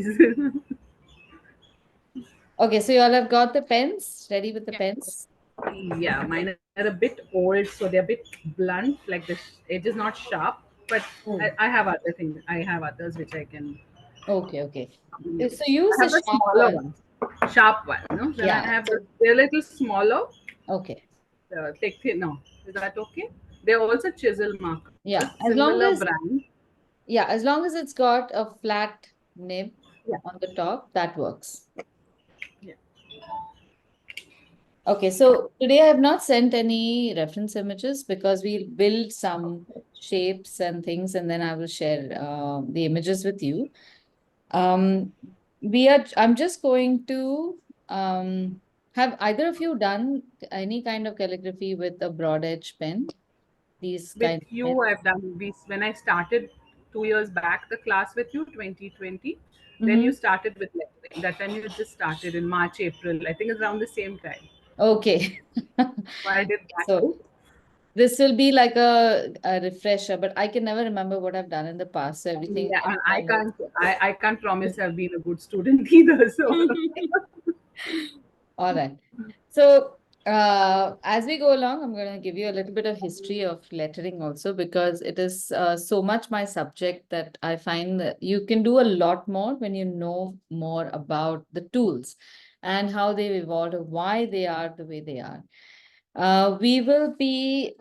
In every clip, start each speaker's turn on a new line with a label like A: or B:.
A: please.
B: Okay, so you all have got the pens ready with the pens.
A: Yeah, mine are a bit old, so they're a bit blunt. Like the edge is not sharp, but
B: Oh,
A: I have other things. I have others which I can
B: okay, okay.
A: use.
B: So use
A: I
B: the
A: have the
B: sharp
A: smaller
B: one.
A: ones, sharp one. No, then I
B: Yeah.
A: have
B: So
A: they're a little smaller.
B: okay.
A: Take it. No, is that okay? They're also chisel markers,
B: Yeah. As
A: similar
B: long as
A: brand.
B: yeah, as long as it's got a flat nib
A: Yeah,
B: on the top, that works.
A: yeah.
B: Okay, so today I have not sent any reference images because we'll build some shapes and things, and then I will share the images with you. Um, I'm just going to have either of you done any kind of calligraphy with a broad edge pen? These
A: With
B: kind of pen?
A: you, I've done this when I started 2 years back the class with you, 2020. Then you
B: Mm-hmm.
A: started with lettering. That time you just started in March, April. I think it's around the same time.
B: Okay.
A: So I did that
B: So
A: too.
B: this will be like a refresher, but I can never remember what I've done in the past. So everything,
A: Yeah, and
B: every time
A: I can't promise I've been a good student either. So
B: all right. So, as we go along, I'm going to give you a little bit of history of lettering also because it is so much my subject that I find that you can do a lot more when you know more about the tools and how they've evolved, or why they are the way they are. We will be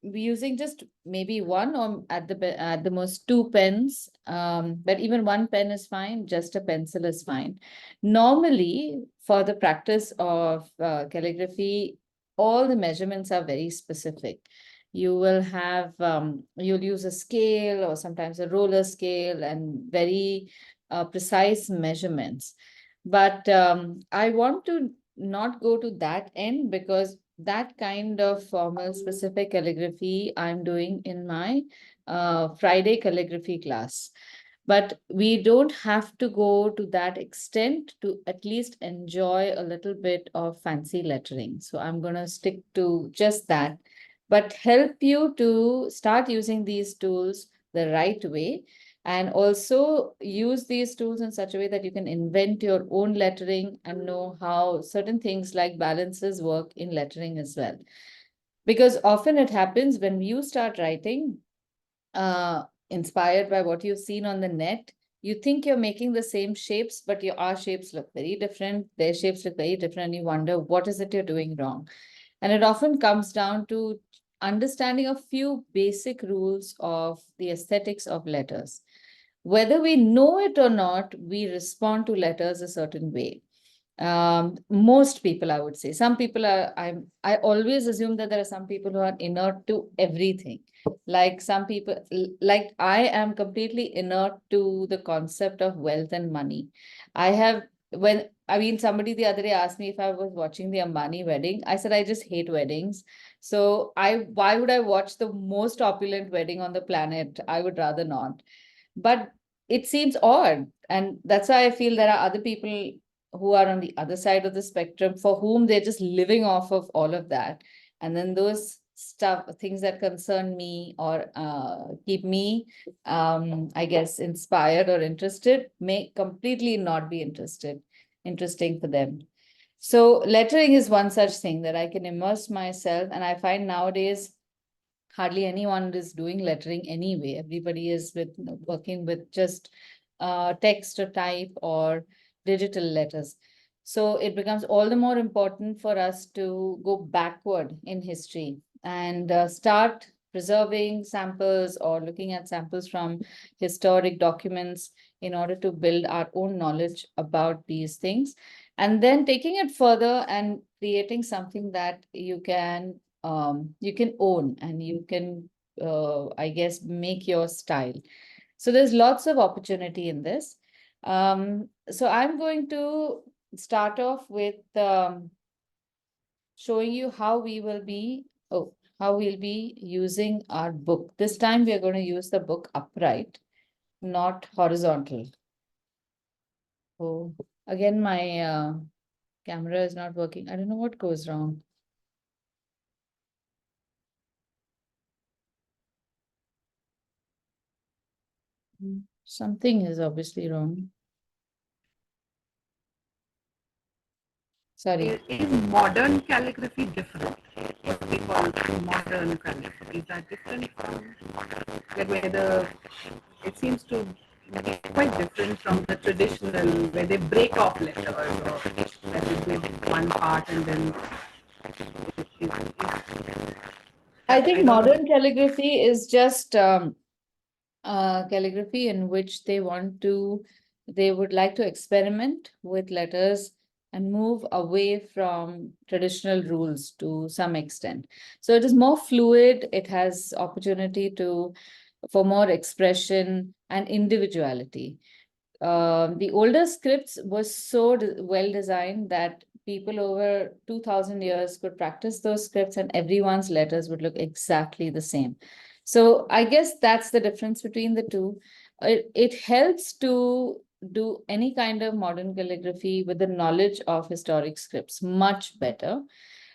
B: using just maybe one or at the most two pens. But even one pen is fine. Just a pencil is fine. Normally, for the practice of calligraphy, all the measurements are very specific. You will have you'll use a scale or sometimes a roller scale and very precise measurements. But I want to not go to that end because that kind of formal specific calligraphy I'm doing in my Friday calligraphy class. But we don't have to go to that extent to at least enjoy a little bit of fancy lettering. So I'm going to stick to just that, but help you to start using these tools the right way and also use these tools in such a way that you can invent your own lettering and know how certain things like balances work in lettering as well. Because often it happens when you start writing, inspired by what you've seen on the net, you think you're making the same shapes, but our shapes look very different. Their shapes look very different, and you wonder what is it you're doing wrong. And it often comes down to understanding a few basic rules of the aesthetics of letters. Whether we know it or not, we respond to letters a certain way. Most people, I would say. Some people are, I always assume that there are some people who are inert to everything. Like some people, like I am completely inert to the concept of wealth and money. I have, I mean, somebody the other day asked me if I was watching the Ambani wedding. I said, I just hate weddings. So why would I watch the most opulent wedding on the planet? I would rather not. But it seems odd. And that's why I feel there are other people who are on the other side of the spectrum for whom they're just living off of all of that. And then those things that concern me or keep me, I guess, inspired or interested may completely not be interesting for them. So lettering is one such thing that I can immerse myself. And I find nowadays hardly anyone is doing lettering anyway. Everybody is working with just text or type or digital letters. So it becomes all the more important for us to go backward in history and start preserving samples or looking at samples from historic documents in order to build our own knowledge about these things. And then taking it further and creating something that you can own and you can I guess make your style. So there's lots of opportunity in this. So I'm going to start off with showing you how we will be how we'll be using our book. This time we are going to use the book upright, not horizontal. So again my camera is not working. I don't know what goes wrong. Something is obviously wrong. Sorry.
A: Is modern calligraphy different? What we call modern calligraphy, is that different from like whether it seems to be quite different from the traditional where they break off letters or that they give one part and then
B: I
A: I
B: think
A: don't know.
B: modern calligraphy is just calligraphy in which they would like to experiment with letters and move away from traditional rules to some extent. So it is more fluid, it has opportunity for more expression and individuality. The older scripts were so well designed that people over 2000 years could practice those scripts and everyone's letters would look exactly the same. So I guess that's the difference between the two. It helps to do any kind of modern calligraphy with the knowledge of historic scripts much better.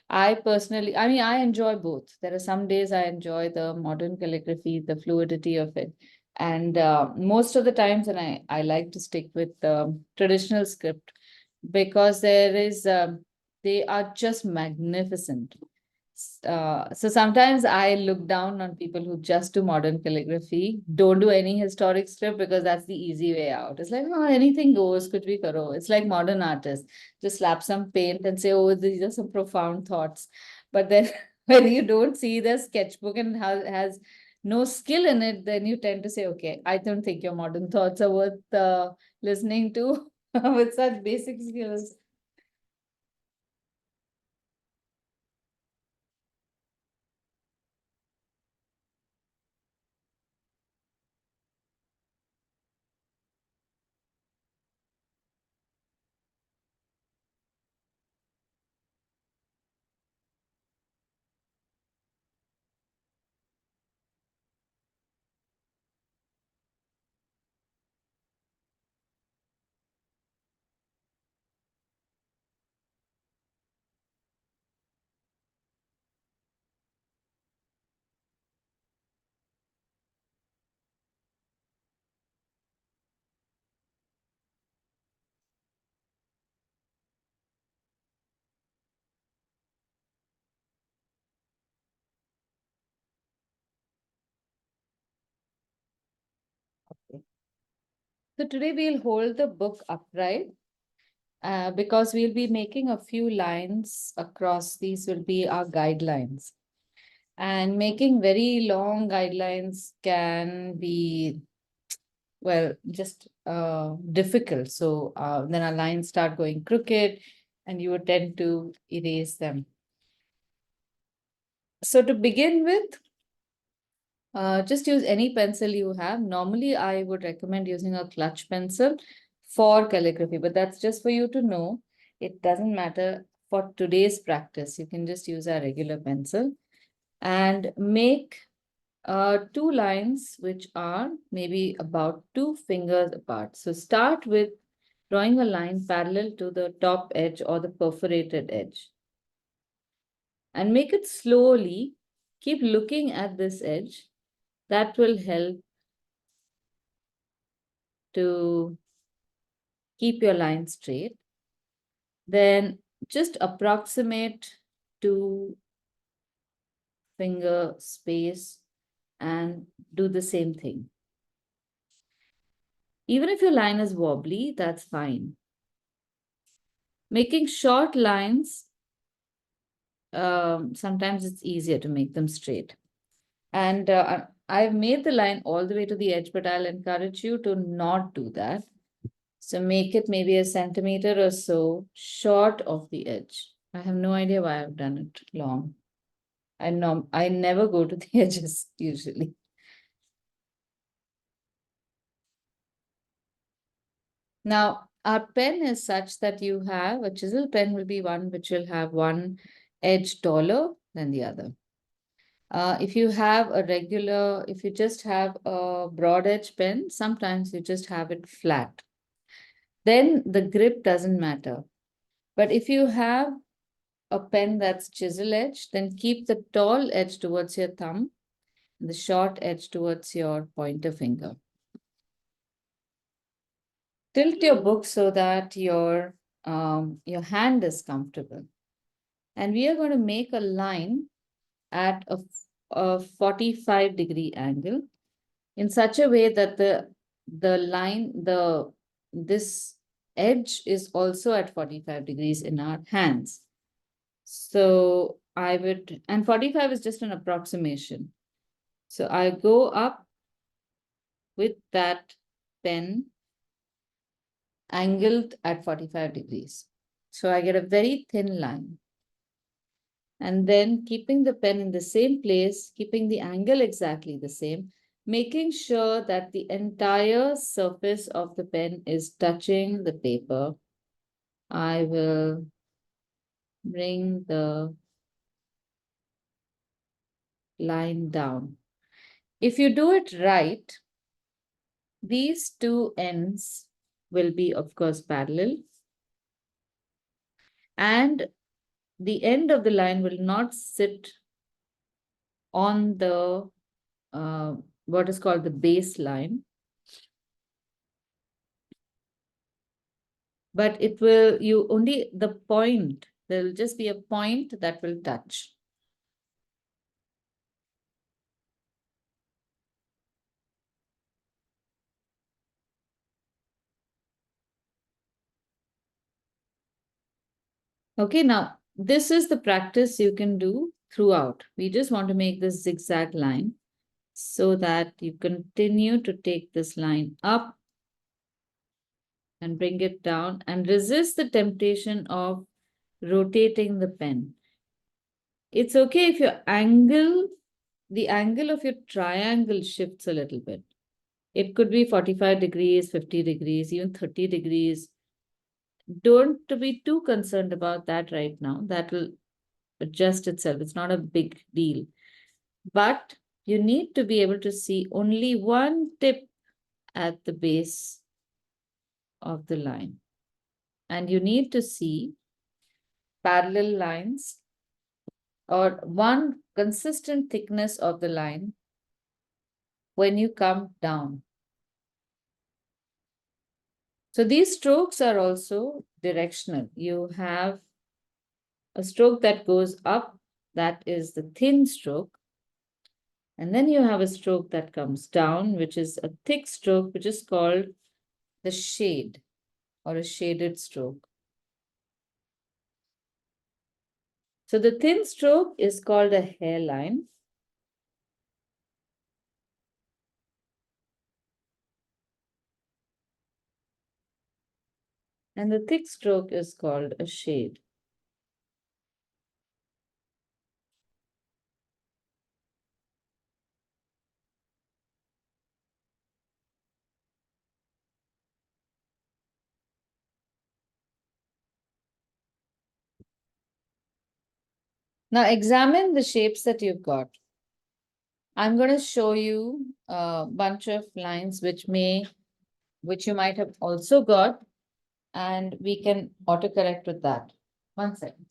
B: I personally, I mean, I enjoy both. There are some days I enjoy the modern calligraphy, the fluidity of it. And most of the times, and I like to stick with the traditional script because they are just magnificent. So sometimes I look down on people who just do modern calligraphy, don't do any historic script because that's the easy way out. It's like, oh, anything goes, kuch bhi karo. It's like modern artists. Just slap some paint and say, oh, these are some profound thoughts. But then when you don't see the sketchbook and has no skill in it, then you tend to say, okay, I don't think your modern thoughts are worth listening to with such basic skills. So today we'll hold the book upright because we'll be making a few lines across. These will be our guidelines. And making very long guidelines can be, well, just difficult. So then our lines start going crooked and you would tend to erase them. So to begin with, just use any pencil you have. Normally, I would recommend using a clutch pencil for calligraphy, but that's just for you to know. It doesn't matter for today's practice. You can just use a regular pencil and make two lines which are maybe about 2 fingers apart. So start with drawing a line parallel to the top edge or the perforated edge and make it slowly. Keep looking at this edge. That will help to keep your line straight. Then just approximate 2 finger space and do the same thing. Even if your line is wobbly, that's fine. Making short lines, sometimes it's easier to make them straight. And I've made the line all the way to the edge, but I'll encourage you to not do that. So make it maybe a centimeter or so short of the edge. I have no idea why I've done it long. I never go to the edges usually. Now, our pen is such that you have a chisel pen will be one which will have one edge taller than the other. If you have if you just have a broad edge pen, sometimes you just have it flat. Then the grip doesn't matter. But if you have a pen that's chisel edge, then keep the tall edge towards your thumb and the short edge towards your pointer finger. Tilt your book so that your your hand is comfortable. And we are going to make a line at a 45-degree angle in such a way that this edge is also at 45 degrees in our hands. So and 45 is just an approximation. So I go up with that pen angled at 45 degrees. So I get a very thin line. And then keeping the pen in the same place, keeping the angle exactly the same, making sure that the entire surface of the pen is touching the paper, I will bring the line down. If you do it right, these two ends will be, of course, parallel. And the end of the line will not sit on the what is called the baseline, but it will, you only the point, there will just be a point that will touch. Okay, now this is the practice you can do throughout. We just want to make this zigzag line so that you continue to take this line up and bring it down and resist the temptation of rotating the pen. It's okay if the angle of your triangle shifts a little bit. It could be 45 degrees, 50 degrees, even 30 degrees. Don't be too concerned about that right now. That will adjust itself. It's not a big deal. But you need to be able to see only one tip at the base of the line. And you need to see parallel lines or one consistent thickness of the line when you come down. So these strokes are also directional. You have a stroke that goes up, that is the thin stroke. And then you have a stroke that comes down, which is a thick stroke, which is called the shade or a shaded stroke. So the thin stroke is called a hairline. And the thick stroke is called a shade. Now examine the shapes that you've got. I'm going to show you a bunch of lines which you might have also got, and we can autocorrect with that. 1 second.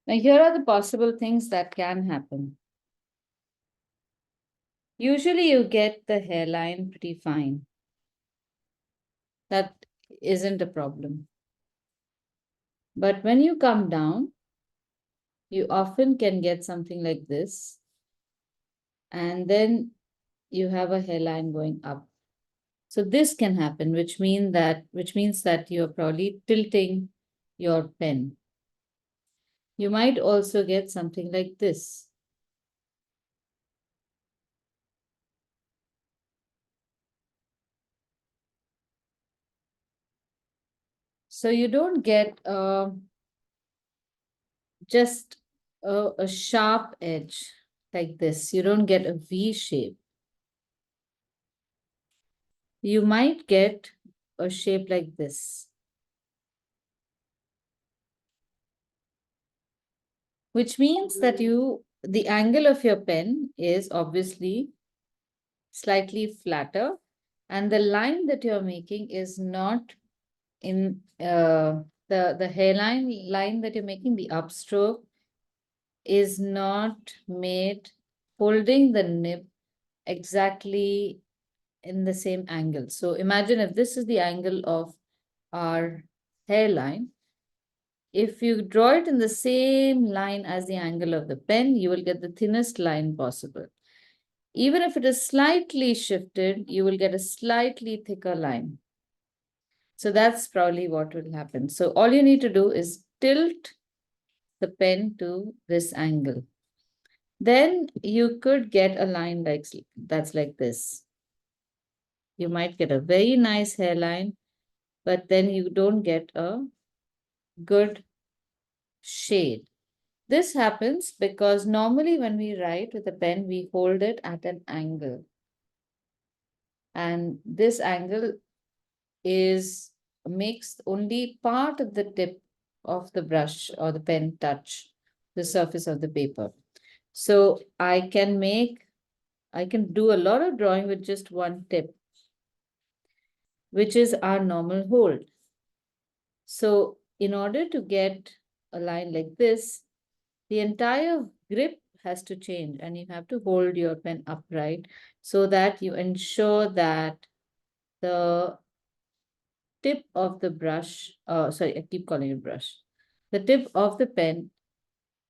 B: Now, here are the possible things that can happen. Usually you get the hairline pretty fine. That isn't a problem. But when you come down, you often can get something like this. And then you have a hairline going up. So this can happen, which means that you're probably tilting your pen. You might also get something like this. So you don't get just a sharp edge like this. You don't get a V shape. You might get a shape like this, which means that the angle of your pen is obviously slightly flatter, and the line that you're making is not in the hairline line that you're making, the upstroke is not made holding the nib exactly in the same angle. So imagine if this is the angle of our hairline. If you draw it in the same line as the angle of the pen, you will get the thinnest line possible. Even if it is slightly shifted, you will get a slightly thicker line. So that's probably what will happen. So all you need to do is tilt the pen to this angle. Then you could get a line that's like this. You might get a very nice hairline, but then you don't get a good shade. This happens because normally when we write with a pen, we hold it at an angle. And this angle makes only part of the tip of the brush or the pen touch the surface of the paper. So I can do a lot of drawing with just one tip, which is our normal hold. So in order to get a line like this, the entire grip has to change, and you have to hold your pen upright so that you ensure that the tip of the brush, sorry, I keep calling it brush. The tip of the pen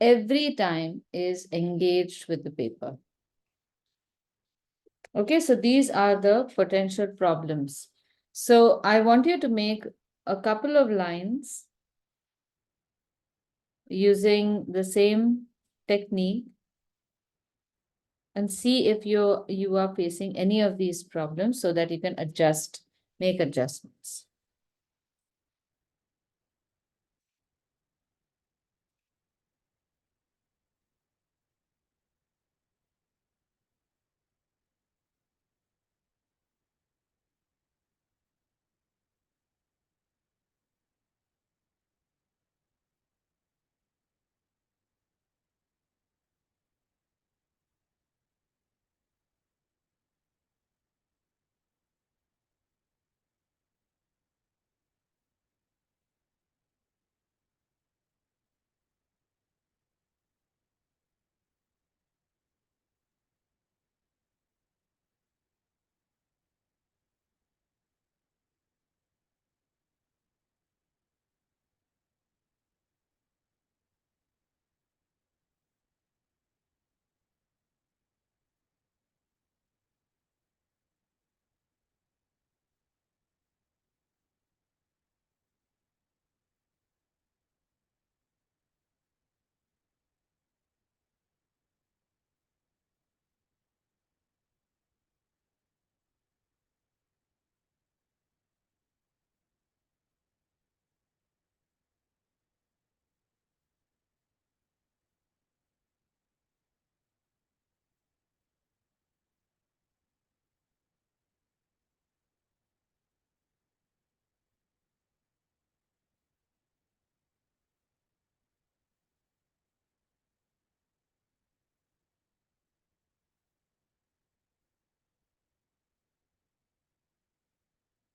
B: every time is engaged with the paper. Okay, so these are the potential problems. So I want you to make a couple of lines using the same technique and see if you are facing any of these problems so that you can make adjustments.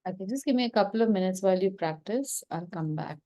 B: Okay, just give me a couple of minutes while you practice. I'll come back.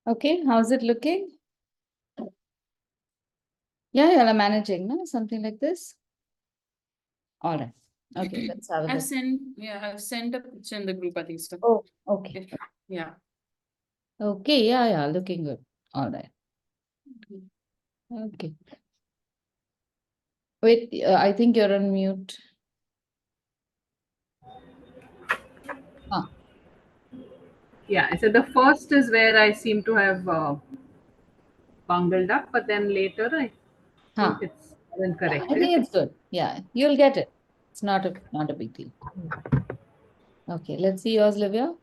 B: Okay, how's it looking? Yeah, you're managing, no? Something like this. All right. Okay, let's have a look.
C: I've sent a picture in the group, I think so.
B: Oh, okay.
C: Yeah.
B: Okay, yeah, looking good. All right. Okay. Wait, I think you're on mute. Ah,
A: Yeah, so the first is where I seem to have bungled up, but then later I think
B: huh.
A: it's been
B: Yeah, I
A: corrected.
B: think it's good. Yeah, you'll get it. It's not a big deal. Okay, let's see yours, Livia.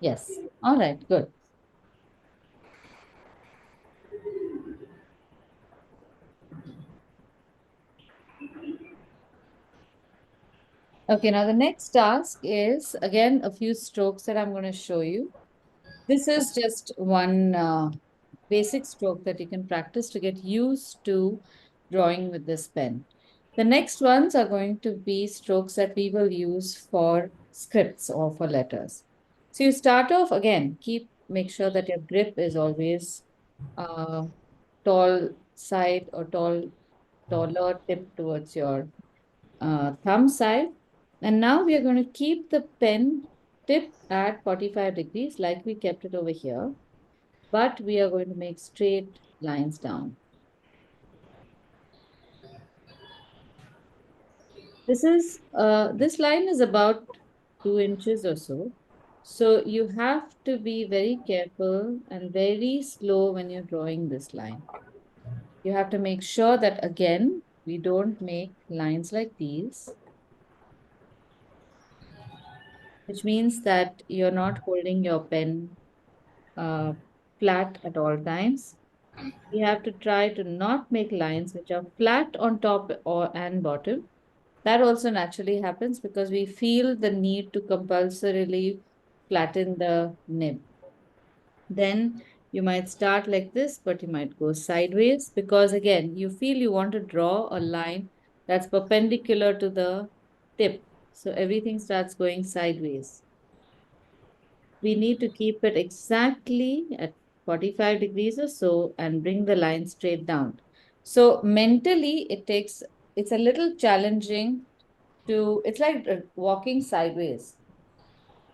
B: Yes. All right, good. Okay, now the next task is again a few strokes that I'm going to show you. This is just one basic stroke that you can practice to get used to drawing with this pen. The next ones are going to be strokes that we will use for scripts or for letters. So you start off again, make sure that your grip is always uh, tall side or taller tip towards your thumb side. And now we are going to keep the pen tip at 45 degrees like we kept it over here, but we are going to make straight lines down. This line is about 2 inches or so. So you have to be very careful and very slow when you're drawing this line. You have to make sure that again, we don't make lines like these, which means that you're not holding your pen uh, flat at all times. We have to try to not make lines which are flat on top or and bottom. That also naturally happens because we feel the need to compulsorily flatten the nib. Then you might start like this, but you might go sideways because again, you feel you want to draw a line that's perpendicular to the tip. So everything starts going sideways. We need to keep it exactly at 45 degrees or so and bring the line straight down. So mentally, it's a little challenging it's like walking sideways.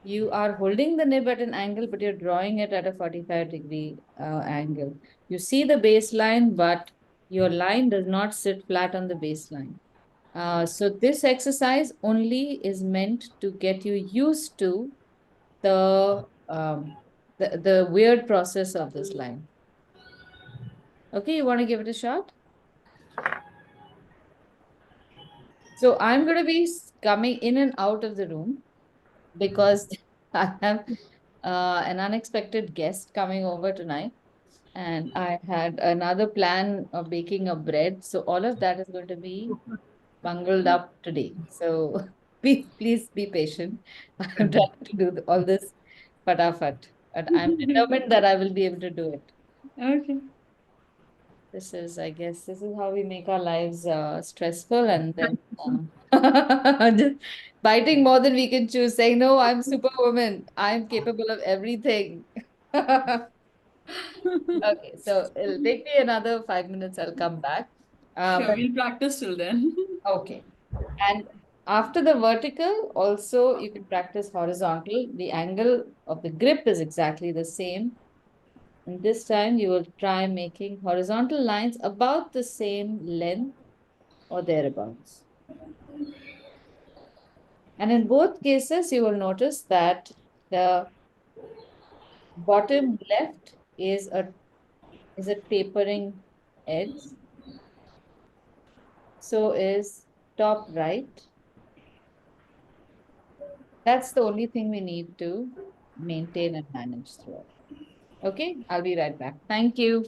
B: You are holding the nib at an angle, but you're drawing it at a 45-degree angle. You see the baseline, but your line does not sit flat on the baseline. So this exercise only is meant to get you used to the the weird process of this line. Okay, you want to give it a shot? So I'm going to be coming in and out of the room because I have an unexpected guest coming over tonight. And I had another plan of baking a bread. So all of that is going to be bungled up today. So please be patient. I'm trying to do all this fatafat, but I'm determined that I will be able to do it.
C: Okay.
B: I guess, this is how we make our lives stressful and then just biting more than we can chew, saying, no, I'm superwoman. I'm capable of everything. Okay, so it'll take me another 5 minutes. I'll come back.
C: Sure,
B: But
C: we'll practice till then.
B: okay. And after the vertical, also you can practice horizontal. The angle of the grip is exactly the same. And this time you will try making horizontal lines about the same length or thereabouts. And in both cases, you will notice that the bottom left is a tapering edge. So is top right. That's the only thing we need to maintain and manage throughout. Okay, I'll be right back. Thank you.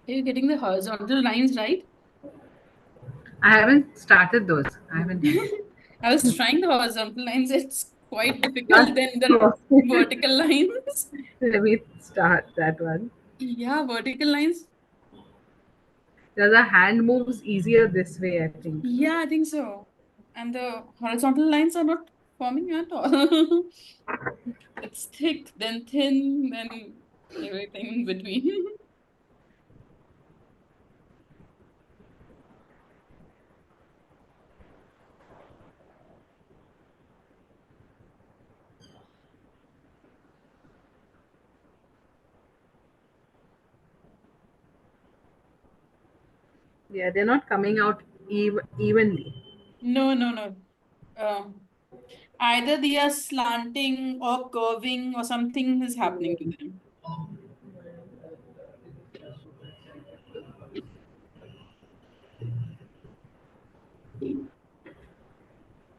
C: Are you getting the horizontal lines right?
A: I haven't started those. I haven't done.
C: I was trying the horizontal lines. It's quite
A: Not
C: difficult than the
A: possible.
C: vertical lines.
A: Let me start that one.
C: Yeah, vertical lines.
A: The hand moves easier this way, I think.
C: Yeah, I think so. And the horizontal lines are not forming at all. It's thick, then thin, then everything in between.
A: Yeah, they're not coming out evenly.
C: No, no, no. Um, Either they are slanting or curving or something is happening to them.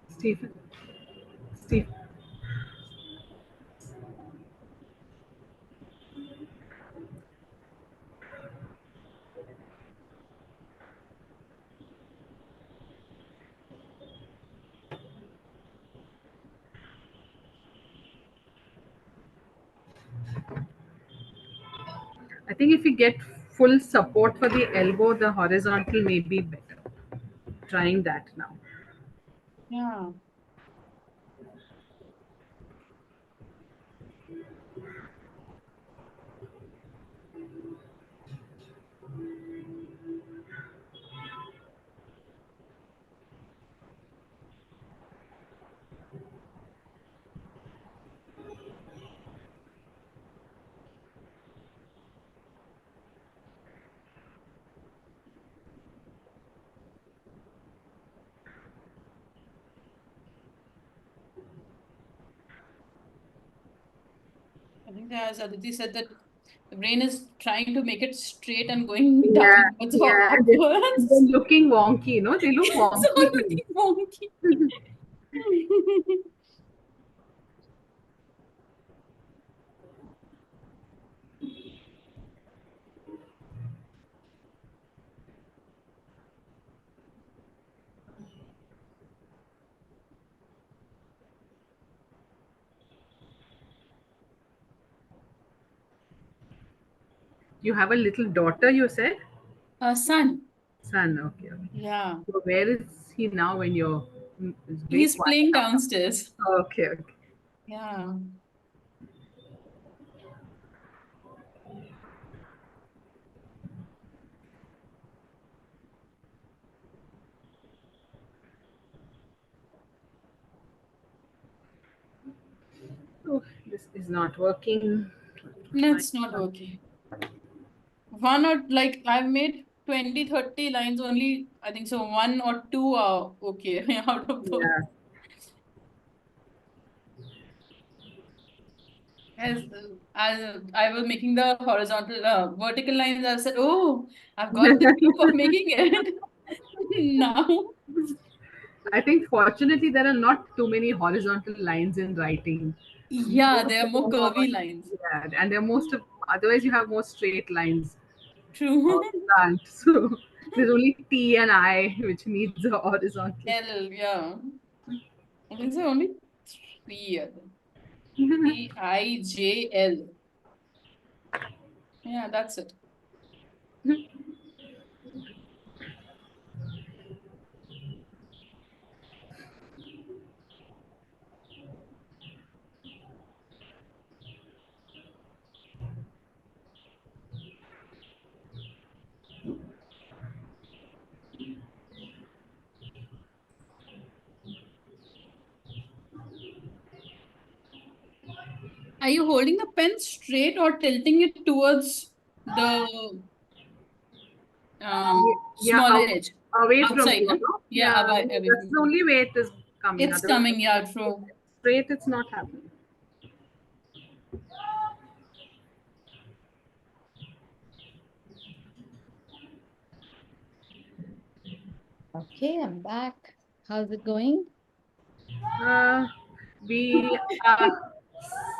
A: Stephen, Steve, I think if you get full support for the elbow, the horizontal may be better. Trying that now.
C: Yeah. I think as Aditi said that the brain is trying to make it straight and going
A: Yeah,
C: downwards or
A: yeah. They're
C: upwards.
A: looking wonky, no? They look
C: It's all
A: wonky.
C: looking wonky.
A: You have a little daughter, you said?
C: Son.
A: Son, okay, okay.
C: Yeah.
A: So where is he now when you're it's very
C: He's
A: quiet
C: playing
A: now?
C: downstairs.
A: Okay, okay.
C: Yeah.
A: Oh, this is not working.
C: No,
A: Fine.
C: it's not okay. One or like I've made 20, 30 lines only. I think so. One or two are okay out of those.
A: Yeah.
C: As I was making the horizontal, vertical lines, I said, "Oh, I've got the look of making it." Now,
A: I think fortunately there are not too many horizontal lines in writing.
C: yeah,
A: Most
C: they are
A: of
C: more
A: them are,
C: curvy lines.
A: yeah, and they're most of otherwise you have more straight lines
C: True.
A: or slant. So there's only T and I which needs a horizontal.
C: L, yeah. I think so. Only three. I think. T-I-J-L. Yeah, that's it. Are you holding the pen straight or tilting it towards the
A: Yeah,
C: small edge?
A: away from
C: Outside,
A: you,
C: huh?
A: no?
C: Yeah,
A: Yeah,
C: away
A: that's
C: from
A: the
C: you.
A: only way it is coming.
C: It's
A: Otherwise,
C: coming, yeah, true.
A: straight, it's not happening.
B: Okay, I'm back. How's it going?
A: We are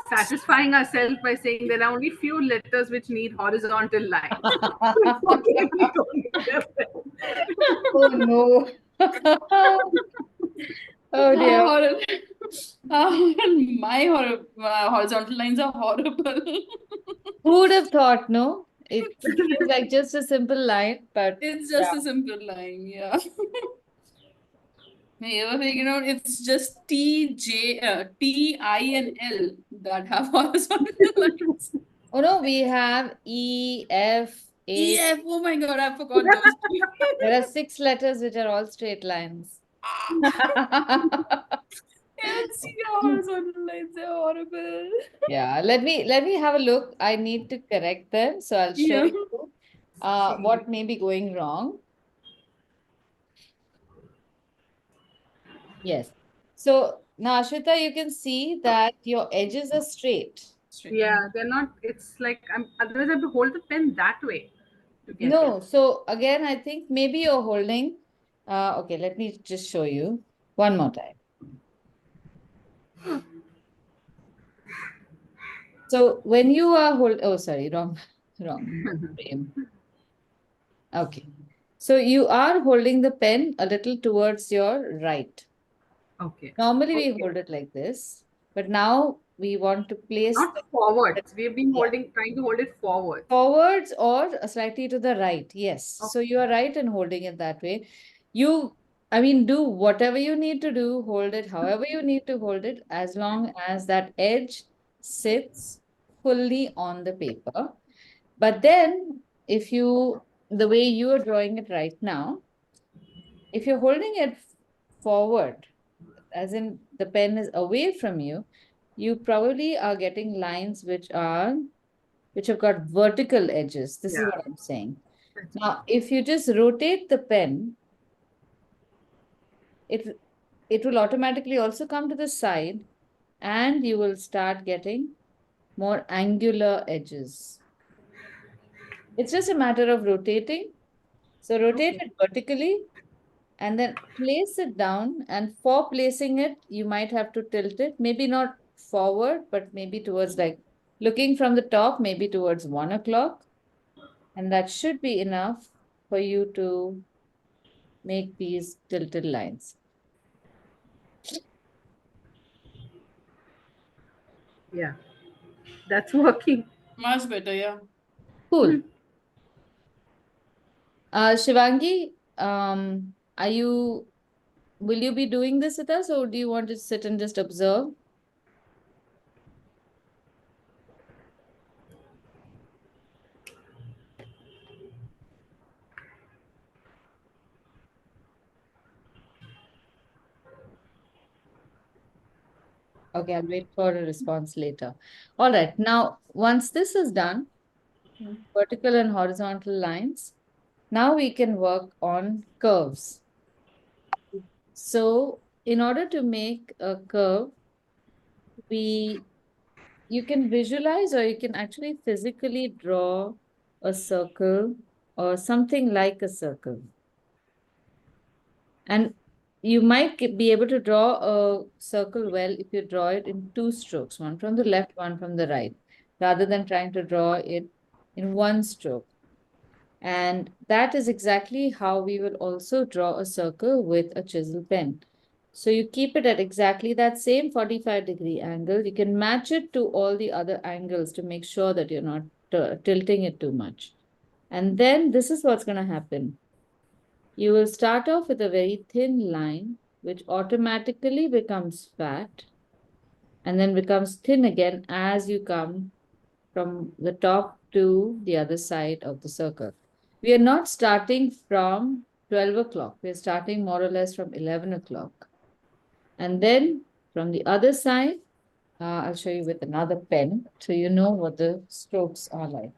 A: satisfying ourselves by saying there are only few letters which need horizontal lines. Unfortunately, don't need them.
B: Oh no. Oh dear.
C: Horrible. My horizontal lines are horrible.
B: Who would have thought, no? It seems like just a simple line, but
C: It's just a simple line, yeah. You ever figured out it's just T, I, and L that have horizontal lines.
B: oh no, we have E, F,
C: E,
B: H.
C: F, oh my god, I forgot those two.
B: There are 6 letters which are all straight lines.
C: Can't see the horizontal lines, they're horrible.
B: Yeah, let me have a look. I need to correct them, so I'll show
C: Yeah.
B: you what may be going wrong. Yes. So now, Ashwita, you can see that your edges are straight.
C: Straight.
A: Yeah, they're not. It's like otherwise I have to hold the pen that way to get
B: No,
A: it.
B: so again, I think maybe you're holding. Okay, let me just show you one more time. So when you are oh, sorry, wrong frame. Okay. So you are holding the pen a little towards your right.
A: Okay.
B: Normally we
A: Okay.
B: hold it like this, but now we want to place
A: Not forwards. We've been trying to hold it forward.
B: forwards or slightly to the right. Yes. So you are right in holding it that way. I mean, do whatever you need to do, hold it however you need to hold it, as long as that edge sits fully on the paper. But then, the way you are drawing it right now, if you're holding it forward, as in the pen is away from you, you probably are getting lines which have got vertical edges. This is
A: Yeah.
B: what I'm saying.
A: That's
B: Now, if you just rotate the pen, it will automatically also come to the side, and you will start getting more angular edges. It's just a matter of rotating. So rotate
A: okay.
B: it vertically and then place it down. And for placing it, you might have to tilt it, maybe not forward, but maybe towards, like, looking from the top, maybe towards 1 o'clock. And that should be enough for you to make these tilted lines.
A: Yeah. That's working.
C: Much better, yeah.
B: Cool. Shivangi, will you be doing this with us, or do you want to sit and just observe? Okay, I'll wait for a response later. All right, now, once this is done, vertical and horizontal lines, now we can work on curves. So in order to make a curve, you can visualize, or you can actually physically draw a circle or something like a circle. And you might be able to draw a circle well if you draw it in 2 strokes, one from the left, one from the right, rather than trying to draw it in 1 stroke. And that is exactly how we will also draw a circle with a chisel pen. So you keep it at exactly that same 45-degree angle. You can match it to all the other angles to make sure that you're not tilting it too much. And then this is what's going to happen. You will start off with a very thin line, which automatically becomes fat and then becomes thin again as you come from the top to the other side of the circle. We are not starting from 12 o'clock. We're starting more or less from 11 o'clock. And then from the other side, I'll show you with another pen so you know what the strokes are like.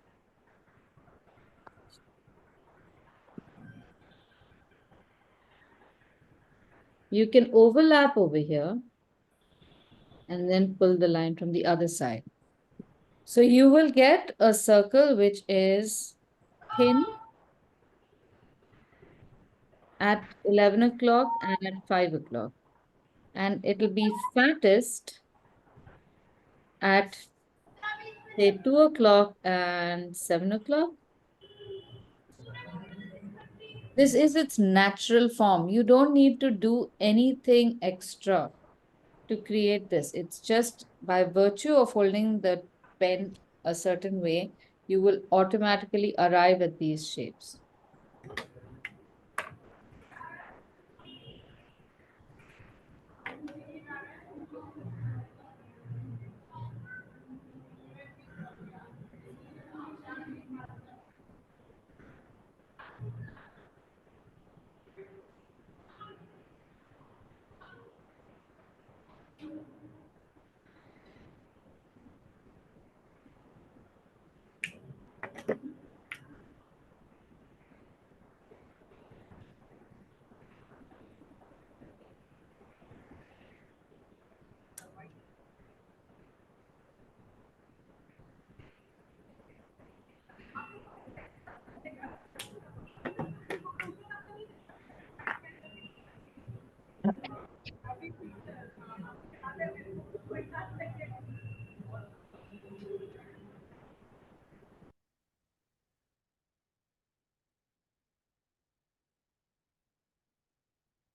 B: You can overlap over here and then pull the line from the other side. So you will get a circle which is thin at 11 o'clock and at 5 o'clock. And it'll be fattest at, say, 2 o'clock and 7 o'clock. This is its natural form. You don't need to do anything extra to create this. It's just by virtue of holding the pen a certain way, you will automatically arrive at these shapes.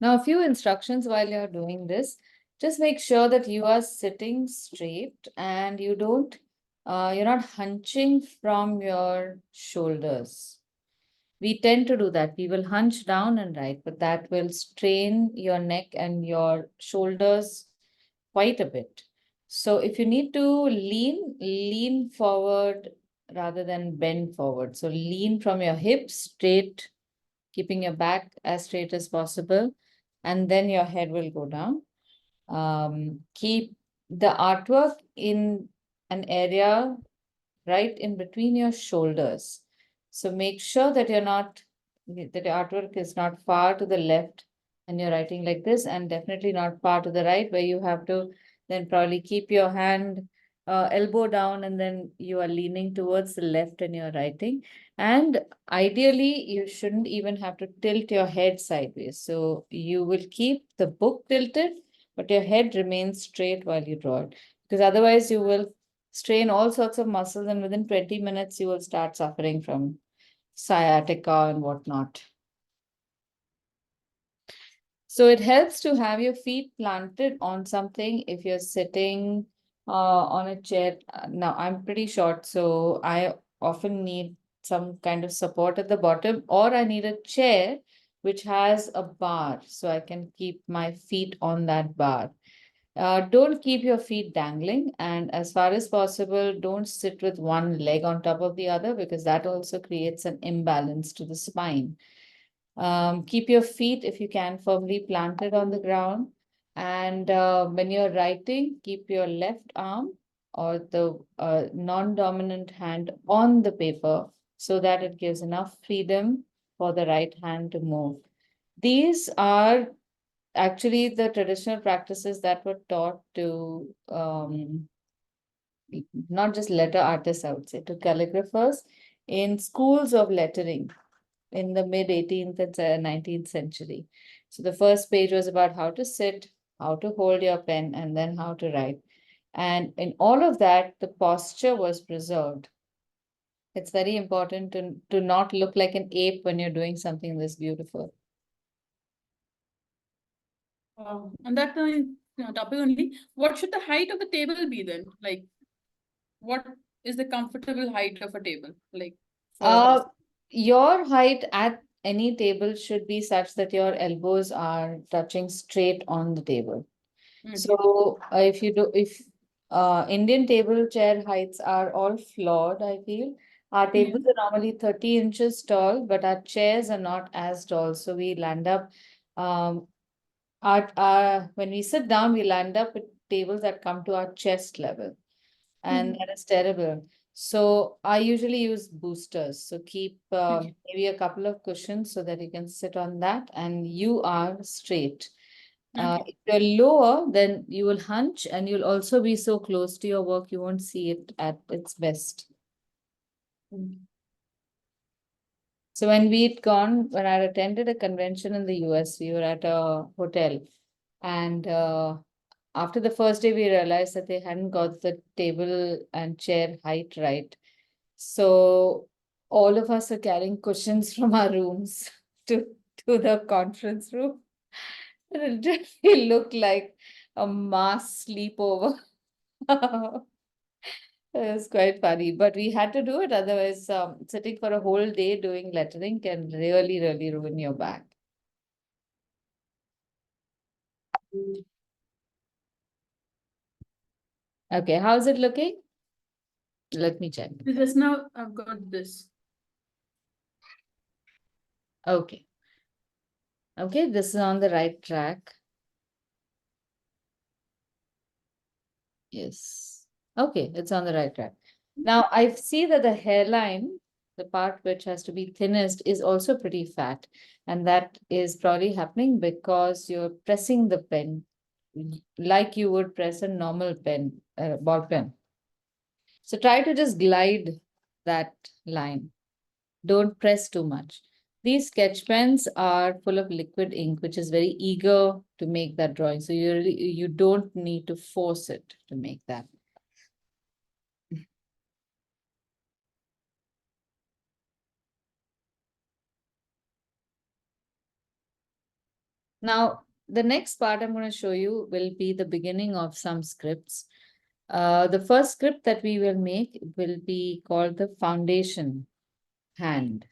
B: Now, a few instructions while you're doing this. just make sure that you are sitting straight and you don't, you're not hunching from your shoulders. We tend to do that. We will hunch down and write, but that will strain your neck and your shoulders quite a bit. So if you need to lean forward rather than bend forward. So lean from your hips straight, keeping your back as straight as possible, and then your head will go down. Keep the artwork in an area right in between your shoulders. So make sure that that your artwork is not far to the left and you're writing like this, and definitely not far to the right where you have to then probably keep your hand elbow down and then you are leaning towards the left and you're writing. And ideally, you shouldn't even have to tilt your head sideways. So you will keep the book tilted, but your head remains straight while you draw it. Because otherwise you will strain all sorts of muscles, and within 20 minutes, you will start suffering from sciatica and whatnot. So it helps to have your feet planted on something if you're sitting on a chair. Now, I'm pretty short, so I often need some kind of support at the bottom, or I need a chair which has a bar so I can keep my feet on that bar. Don't keep your feet dangling, and as far as possible, don't sit with one leg on top of the other because that also creates an imbalance to the spine. Keep your feet, if you can, firmly planted on the ground. And when you're writing, keep your left arm or the non-dominant hand on the paper so that it gives enough freedom for the right hand to move. These are actually the traditional practices that were taught to not just letter artists, I would say, to calligraphers in schools of lettering in the mid 18th and 19th century. So the first page was about how to sit, how to hold your pen, and then how to write. And in all of that, the posture was preserved. It's very important to not look like an ape when you're doing something this beautiful.
C: On that topic only, what should the height of the table be then? Like, what is the comfortable height of a table? Like, for
B: Your height at any table should be such that your elbows are touching straight on the table. So if Indian table chair heights are all flawed, I feel. Our tables are normally 30 inches tall, but our chairs are not as tall. So we land up, when we sit down, we land up with tables that come to our chest level. And that is terrible. So I usually use boosters. So keep maybe a couple of cushions so that you can sit on that and you are straight. If you're lower, then you will hunch and you'll also be so close to your work, you won't see it at its best. So when when I attended a convention in the US, we were at a hotel. And after the first day, we realized that they hadn't got the table and chair height right. So all of us are carrying cushions from our rooms to the conference room. And it really looked like a mass sleepover. It was quite funny, but we had to do it. Otherwise, sitting for a whole day doing lettering can really, really ruin your back. Okay, how's it looking? Let me check.
C: Because now I've got this.
B: Okay. Okay, this is on the right track. Yes. Okay, it's on the right track. Now I see that the hairline, the part which has to be thinnest, is also pretty fat. And that is probably happening because you're pressing the pen like you would press a normal pen, ball pen. So try to just glide that line. Don't press too much. These sketch pens are full of liquid ink, which is very eager to make that drawing. So you don't need to force it to make that. Now, the next part I'm going to show you will be the beginning of some scripts. The first script that we will make will be called the foundation hand.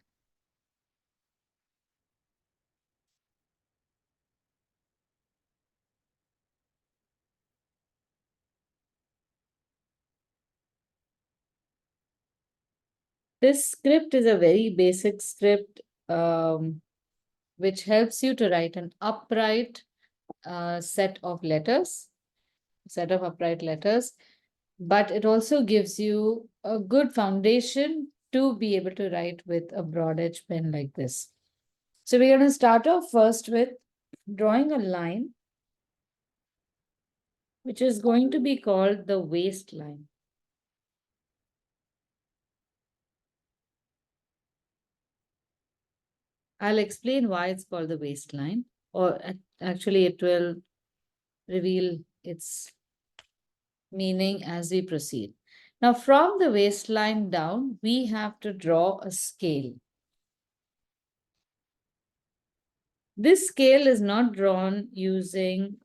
B: This script is a very basic script, which helps you to write an upright set of letters, but it also gives you a good foundation to be able to write with a broad edge pen like this. So we're going to start off first with drawing a line, which is going to be called the waistline. I'll explain why it's called the waistline, or actually it will reveal its meaning as we proceed. Now, from the waistline down, we have to draw a scale. This scale is not drawn using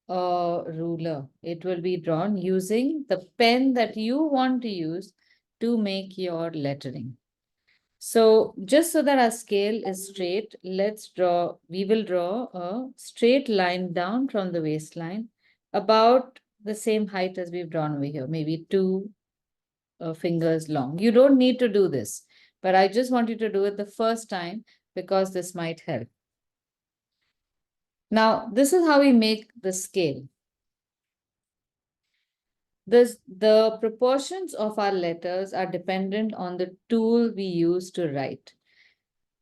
B: a ruler. It will be drawn using the pen that you want to use to make your lettering. So just so that our scale is straight, we will draw a straight line down from the waistline, about the same height as we've drawn over here, maybe 2 fingers long. You don't need to do this, but I just want you to do it the first time because this might help. Now, this is how we make the scale. The proportions of our letters are dependent on the tool we use to write.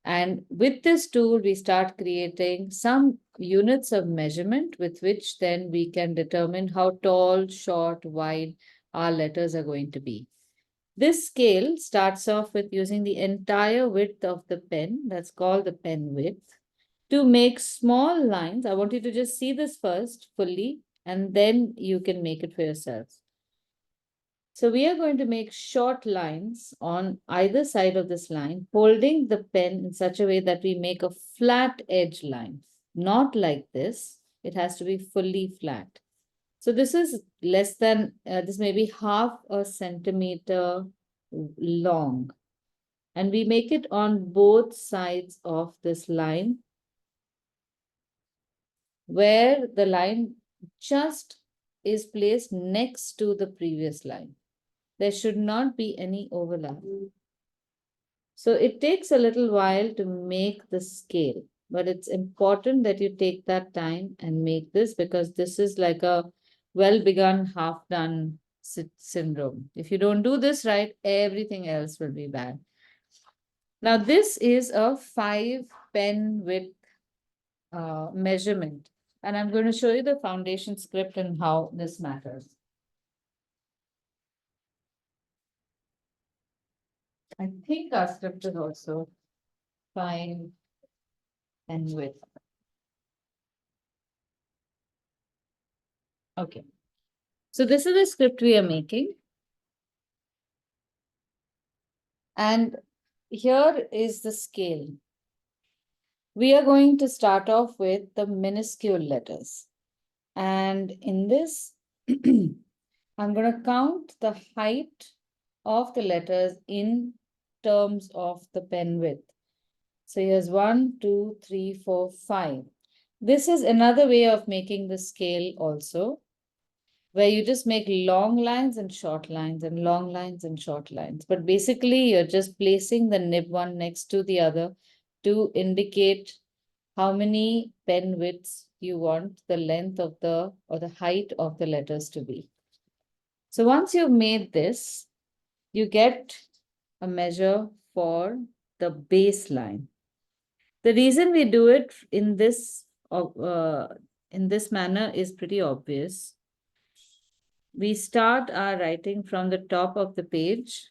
B: And with this tool, we start creating some units of measurement with which then we can determine how tall, short, wide our letters are going to be. This scale starts off with using the entire width of the pen, that's called the pen width, to make small lines. I want you to just see this first fully, and then you can make it for yourselves. So we are going to make short lines on either side of this line, holding the pen in such a way that we make a flat edge line. Not like this. It has to be fully flat. So this is less than, this may be 0.5 centimeter long. And we make it on both sides of this line, where the line just is placed next to the previous line. There should not be any overlap. So it takes a little while to make the scale, but it's important that you take that time and make this, because this is like a well-begun, half-done syndrome. If you don't do this right, everything else will be bad. Now, this is a 5 pen width measurement, and I'm going to show you the foundation script and how this matters. I think our script is also 5 pen width. Okay. So this is the script we are making. And here is the scale. We are going to start off with the minuscule letters. And in this, I'm going to count the height of the letters in terms of the pen width. So here's 1, 2, 3, 4, 5. This is another way of making the scale also, where you just make long lines and short lines and long lines and short lines. But basically, you're just placing the nib one next to the other to indicate how many pen widths you want the length of the, or the height of the letters to be. So once you've made this, you get a measure for the baseline. The reason we do it in this manner is pretty obvious. We start our writing from the top of the page.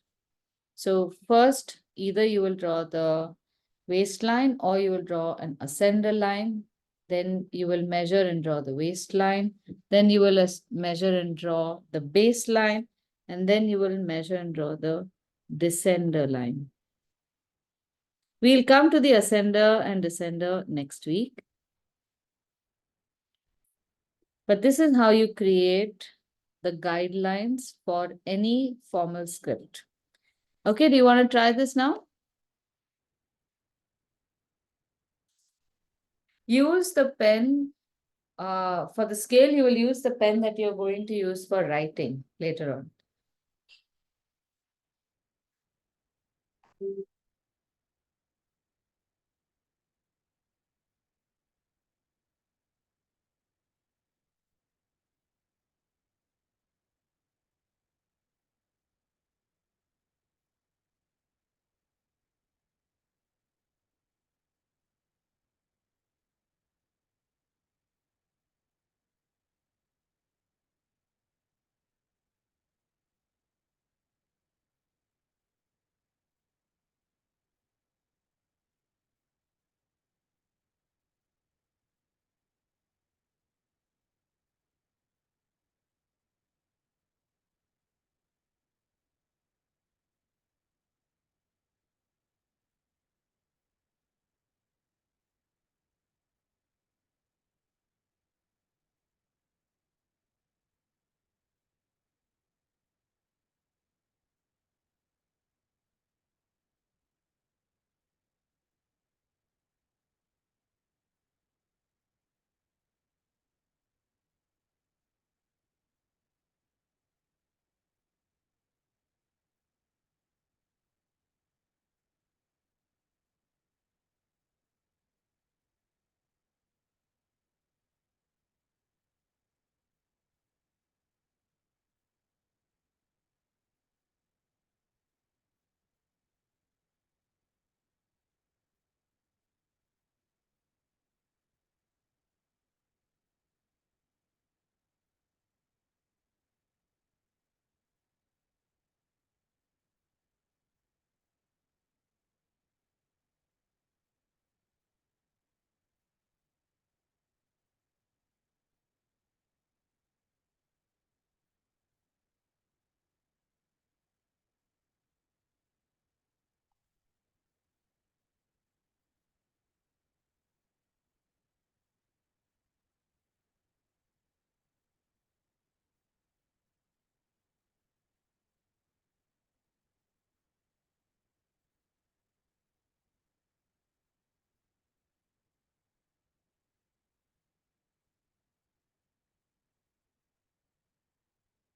B: So first, either you will draw the waistline or you will draw an ascender line. Then you will measure and draw the waistline. Then you will measure and draw the baseline. And then you will measure and draw the descender line. We'll come to the ascender and descender next week. But this is how you create the guidelines for any formal script. Okay, do you want to try this now? Use the pen. For the scale, you will use the pen that you're going to use for writing later on.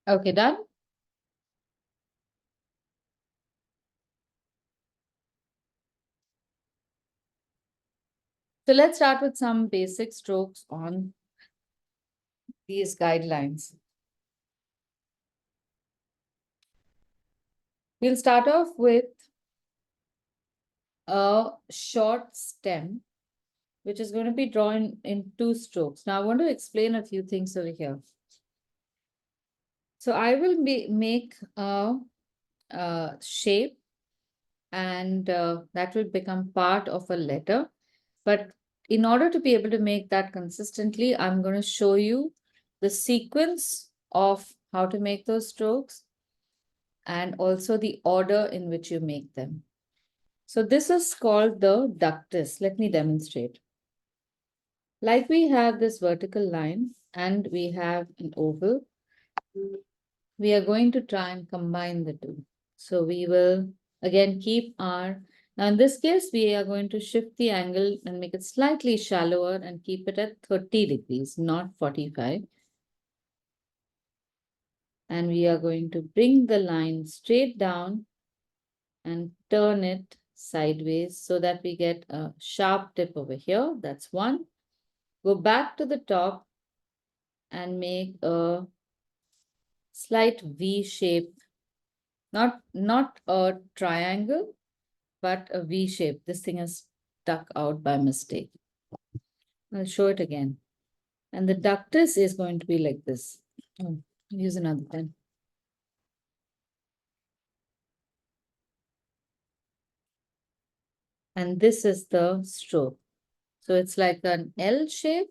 B: Okay, done? So let's start with some basic strokes on these guidelines. We'll start off with a short stem, which is going to be drawn in 2 strokes. Now I want to explain a few things over here. So I will make a shape, and that will become part of a letter. But in order to be able to make that consistently, I'm going to show you the sequence of how to make those strokes and also the order in which you make them. So this is called the ductus. Let me demonstrate. Like we have this vertical line and we have an oval, we are going to try and combine the two. So we will again keep our, now in this case, we are going to shift the angle and make it slightly shallower and keep it at 30 degrees, not 45. And we are going to bring the line straight down and turn it sideways so that we get a sharp tip over here. That's one. Go back to the top and make a slight V shape, not a triangle, but a V shape. This thing is stuck out by mistake. I'll show it again. And the ductus is going to be like this. Use another pen. And this is the stroke. So it's like an L shape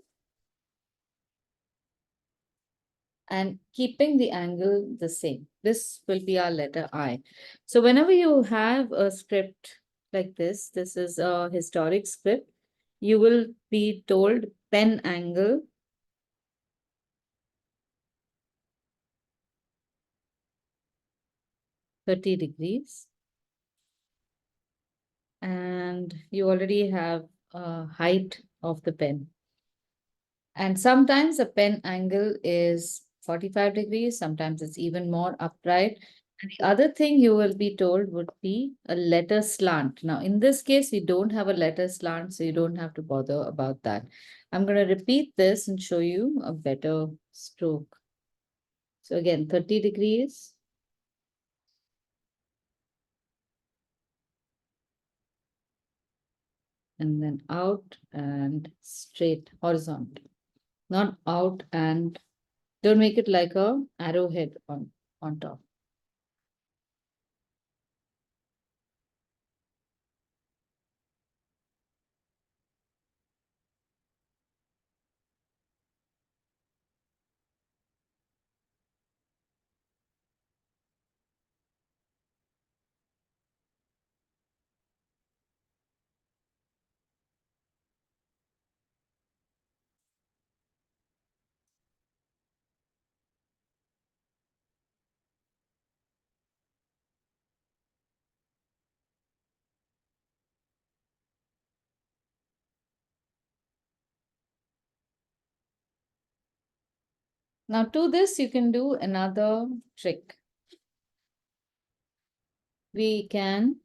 B: and keeping the angle the same. This will be our letter I. So whenever you have a script like this is a historic script, you will be told pen angle 30 degrees. And you already have a height of the pen. And sometimes the pen angle is 45 degrees, sometimes it's even more upright. And the other thing you will be told would be a letter slant. Now, in this case, we don't have a letter slant, so you don't have to bother about that. I'm going to repeat this and show you a better stroke. So again, 30 degrees. And then out and straight, horizontal. Not out and don't make it like a arrowhead on top. Now to this, you can do another trick. We can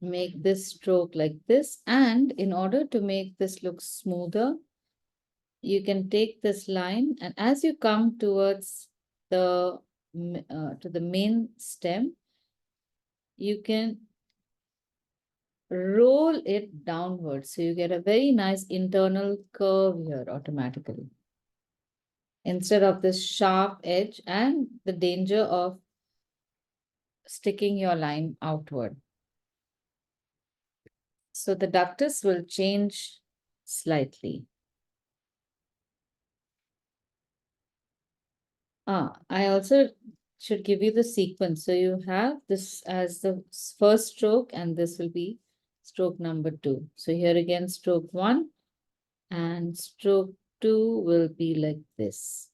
B: make this stroke like this. And in order to make this look smoother, you can take this line, and as you come towards the to the main stem, you can roll it downwards. So you get a very nice internal curve here automatically, instead of this sharp edge and the danger of sticking your line outward. So the ductus will change slightly. I also should give you the sequence. So you have this as the first stroke, and this will be stroke number 2. So here again, stroke 1 and stroke 2 will be like this.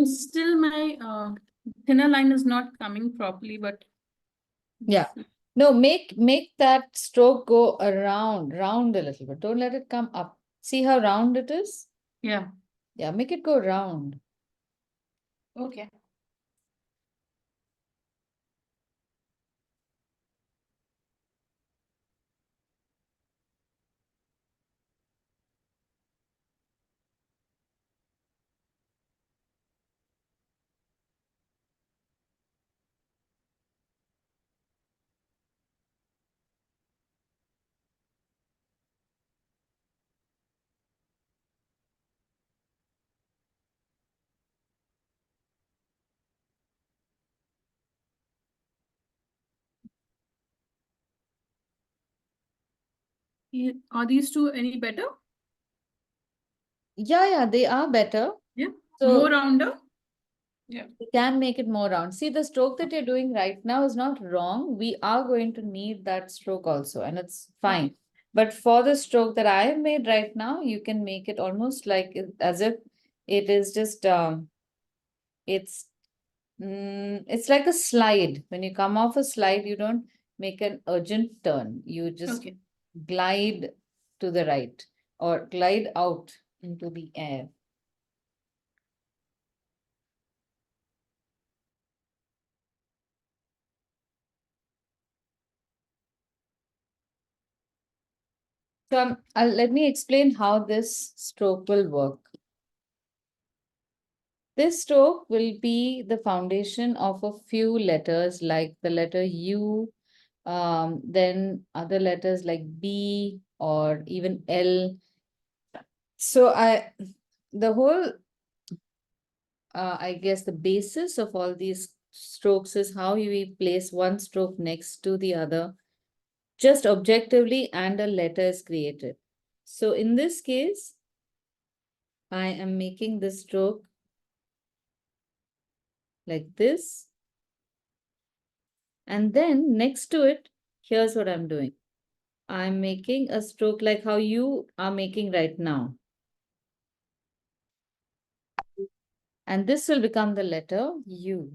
C: Still my thinner line is not coming properly, but
B: Yeah. No, make that stroke go round a little bit. Don't let it come up. See how round it is?
C: yeah.
B: Yeah, make it go round.
C: Okay. Are these two any better?
B: Yeah, they are better.
C: Yeah.
B: So
C: More rounder? Yeah.
B: we can make it more round. See, the stroke that you're doing right now is not wrong. We are going to need that stroke also, and it's fine.
C: Okay.
B: But for the stroke that I have made right now, you can make it almost like as if it is just it's like a slide. When you come off a slide, you don't make an urgent turn. You just
C: Okay.
B: glide to the right or glide out into the air. So let me explain how this stroke will work. This stroke will be the foundation of a few letters like the letter U, then other letters like B or even L. So the whole, I guess the basis of all these strokes is how you place one stroke next to the other, just objectively, and a letter is created. So in this case, I am making the stroke like this. And then next to it, here's what I'm doing. I'm making a stroke like how you are making right now. And this will become the letter U.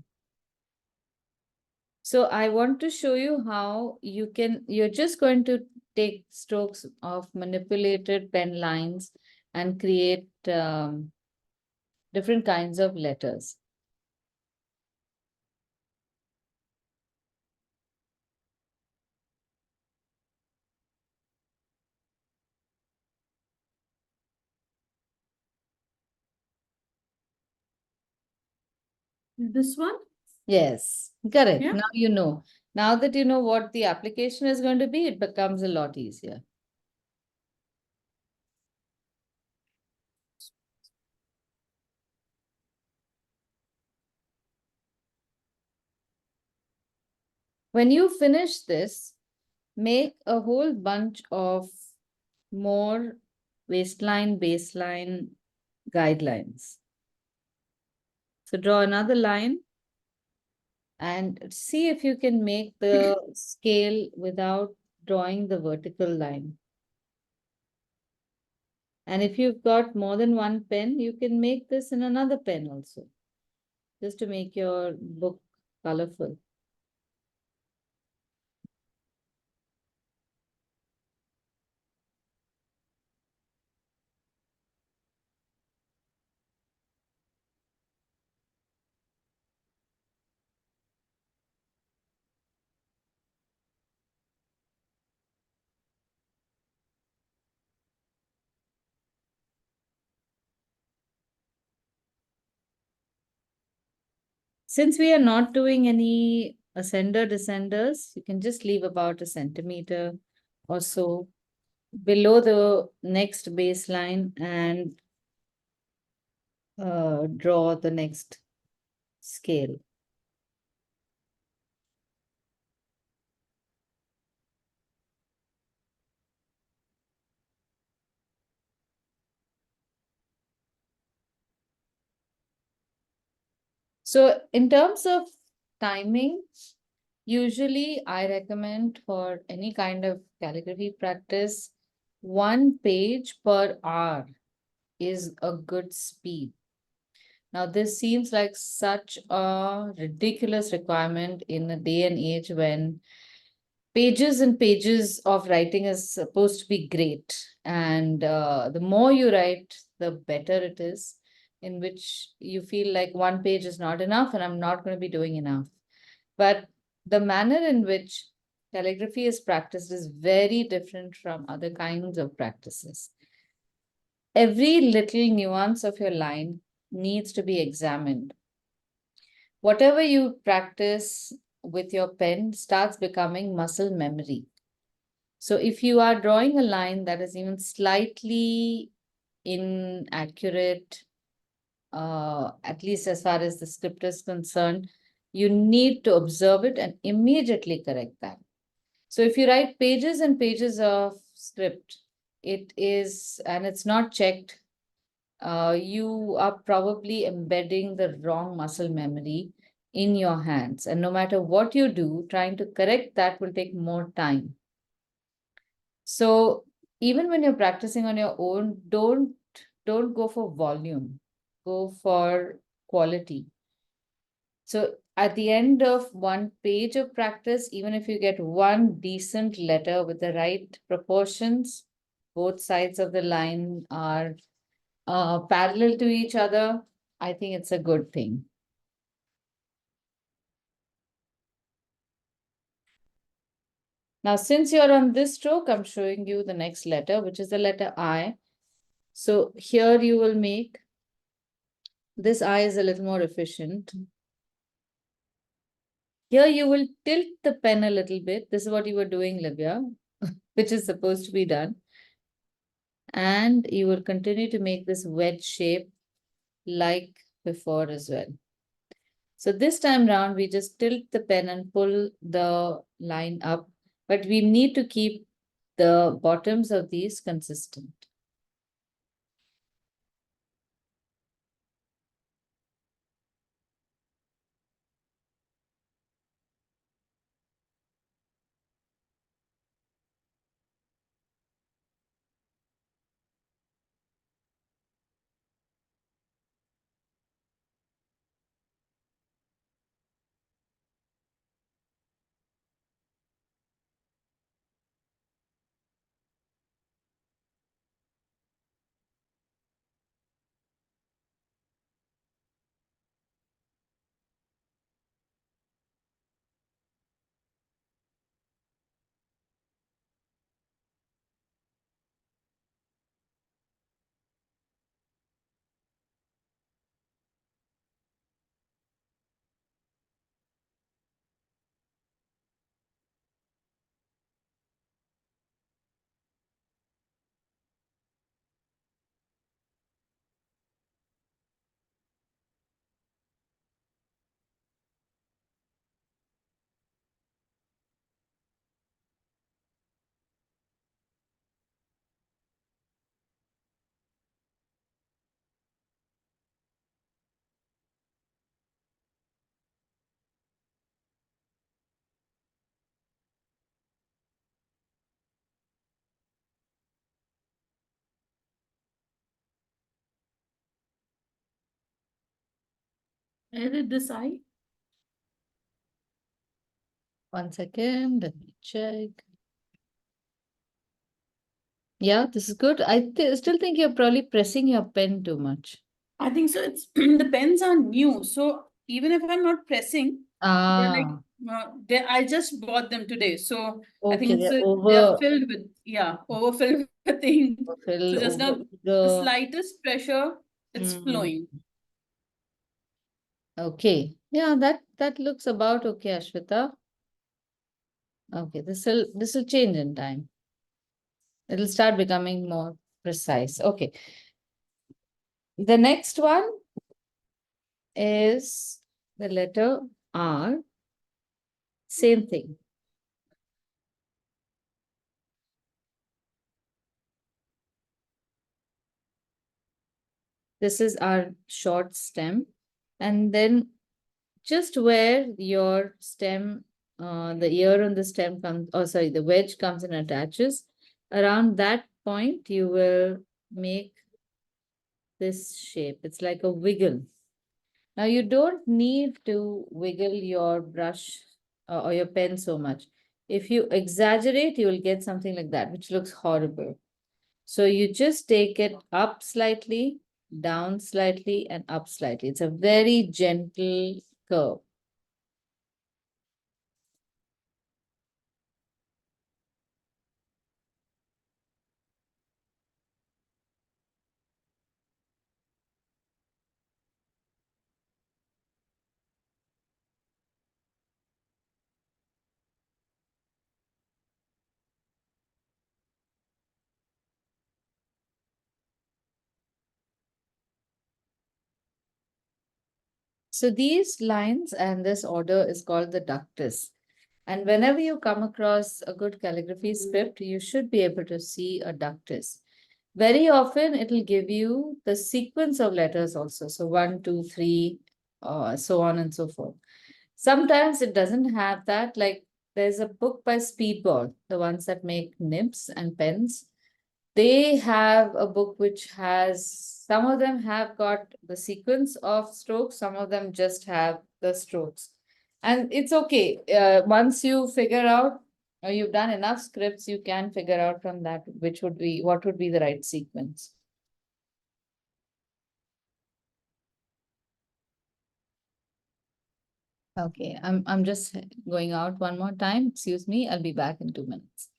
B: So I want to show you how you're just going to take strokes of manipulated pen lines and create different kinds of letters.
C: This one?
B: Yes, correct.
C: Yeah.
B: Now you know. Now that you know what the application is going to be, it becomes a lot easier. When you finish this, make a whole bunch of more waistline, baseline guidelines. So draw another line and see if you can make the scale without drawing the vertical line. And if you've got more than one pen, you can make this in another pen also, just to make your book colorful. Since we are not doing any ascender descenders, you can just leave about a centimeter or so below the next baseline and draw the next scale. So in terms of timing, usually I recommend for any kind of calligraphy practice, 1 page per hour is a good speed. Now, this seems like such a ridiculous requirement in a day and age when pages and pages of writing is supposed to be great. And the more you write, the better it is, in which you feel like 1 page is not enough and I'm not going to be doing enough. But the manner in which calligraphy is practiced is very different from other kinds of practices. Every little nuance of your line needs to be examined. Whatever you practice with your pen starts becoming muscle memory. So if you are drawing a line that is even slightly inaccurate, at least as far as the script is concerned, you need to observe it and immediately correct that. So if you write pages and pages of script, and it's not checked, you are probably embedding the wrong muscle memory in your hands. And no matter what you do, trying to correct that will take more time. So even when you're practicing on your own, don't go for volume, go for quality. So at the end of 1 page of practice, even if you get one decent letter with the right proportions, both sides of the line are parallel to each other, I think it's a good thing. Now, since you're on this stroke, I'm showing you the next letter, which is the letter I. So here you will make, this I is a little more efficient. Here you will tilt the pen a little bit. This is what you were doing, Livia, which is supposed to be done. And you will continue to make this wedge shape like before as well. So this time round, we just tilt the pen and pull the line up, but we need to keep the bottoms of these consistent.
C: Edit this eye.
B: 1 second, let me check. Yeah, this is good. I still think you're probably pressing your pen too much.
C: I think so. It's the pens are new, so even if I'm not pressing, they're like I just bought them today, so I think
B: Okay,
C: it's
B: they're
C: they are
B: over,
C: filled with overfilled with things. So
B: fill
C: just now,
B: over
C: the
B: the.
C: slightest pressure, it's flowing.
B: Okay, yeah, that looks about okay, Ashwita. Okay, this will change in time. It'll start becoming more precise. Okay. The next one is the letter R. Same thing. This is our short stem. And then just where your stem, the ear on the stem comes, oh, sorry, the wedge comes and attaches, around that point, you will make this shape. It's like a wiggle. Now, you don't need to wiggle your brush or your pen so much. If you exaggerate, you will get something like that, which looks horrible. So you just take it up slightly, down slightly, and up slightly. It's a very gentle curve. So these lines and this order is called the ductus. And whenever you come across a good calligraphy script, you should be able to see a ductus. Very often it will give you the sequence of letters also. So 1, 2, 3, so on and so forth. Sometimes it doesn't have that. Like there's a book by Speedball, the ones that make nibs and pens. They have a book which has, some of them have got the sequence of strokes, some of them just have the strokes. And it's okay. Once you figure out, or you've done enough scripts, you can figure out from that what would be the right sequence. Okay, I'm just going out one more time. Excuse me, I'll be back in 2 minutes.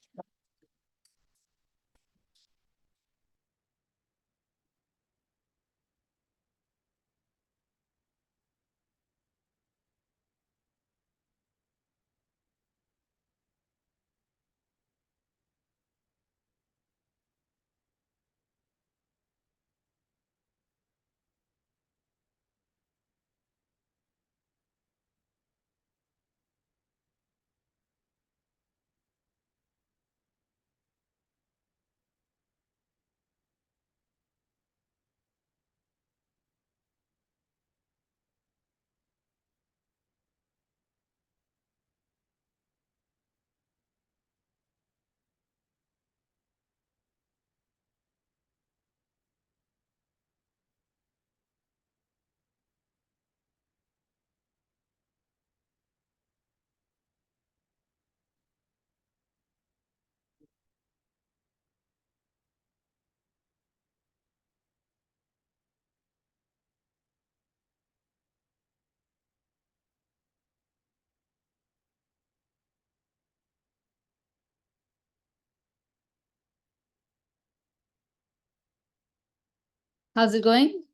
B: How's it going?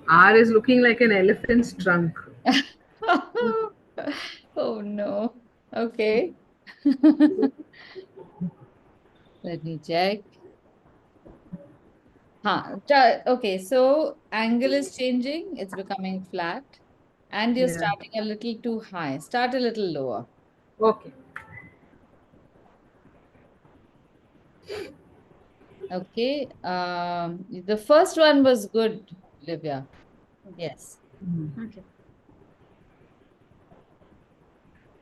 A: R is looking like an elephant's trunk.
B: Oh no. Okay. Let me check. Okay, so angle is changing, it's becoming flat, and you're
A: Yeah.
B: starting a little too high. Start a little lower.
A: Okay.
B: Okay. The first one was good, Livia. Yes.
C: Okay.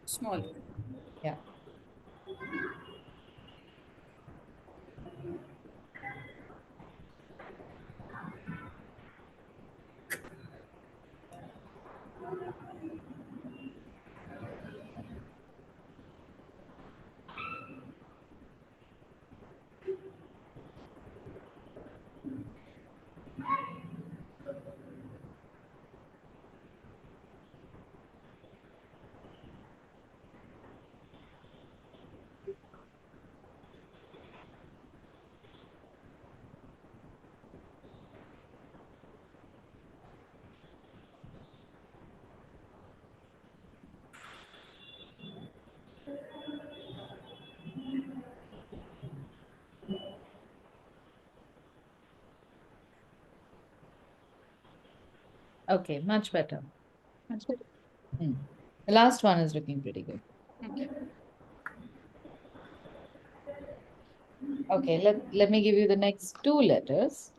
C: Small.
B: Yeah. Okay, much better.
C: That's it.
B: The last one is looking pretty good.
C: Okay.
B: Okay, let me give you the next two letters.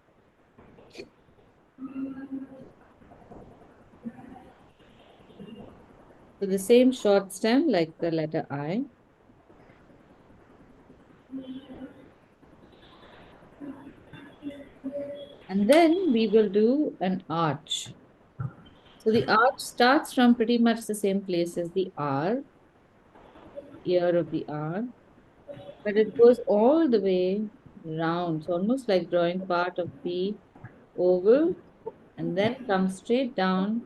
B: So the same short stem like the letter I. And then we will do an arch. So the arch starts from pretty much the same place as the R, ear of the R, but it goes all the way round. So almost like drawing part of the oval and then comes straight down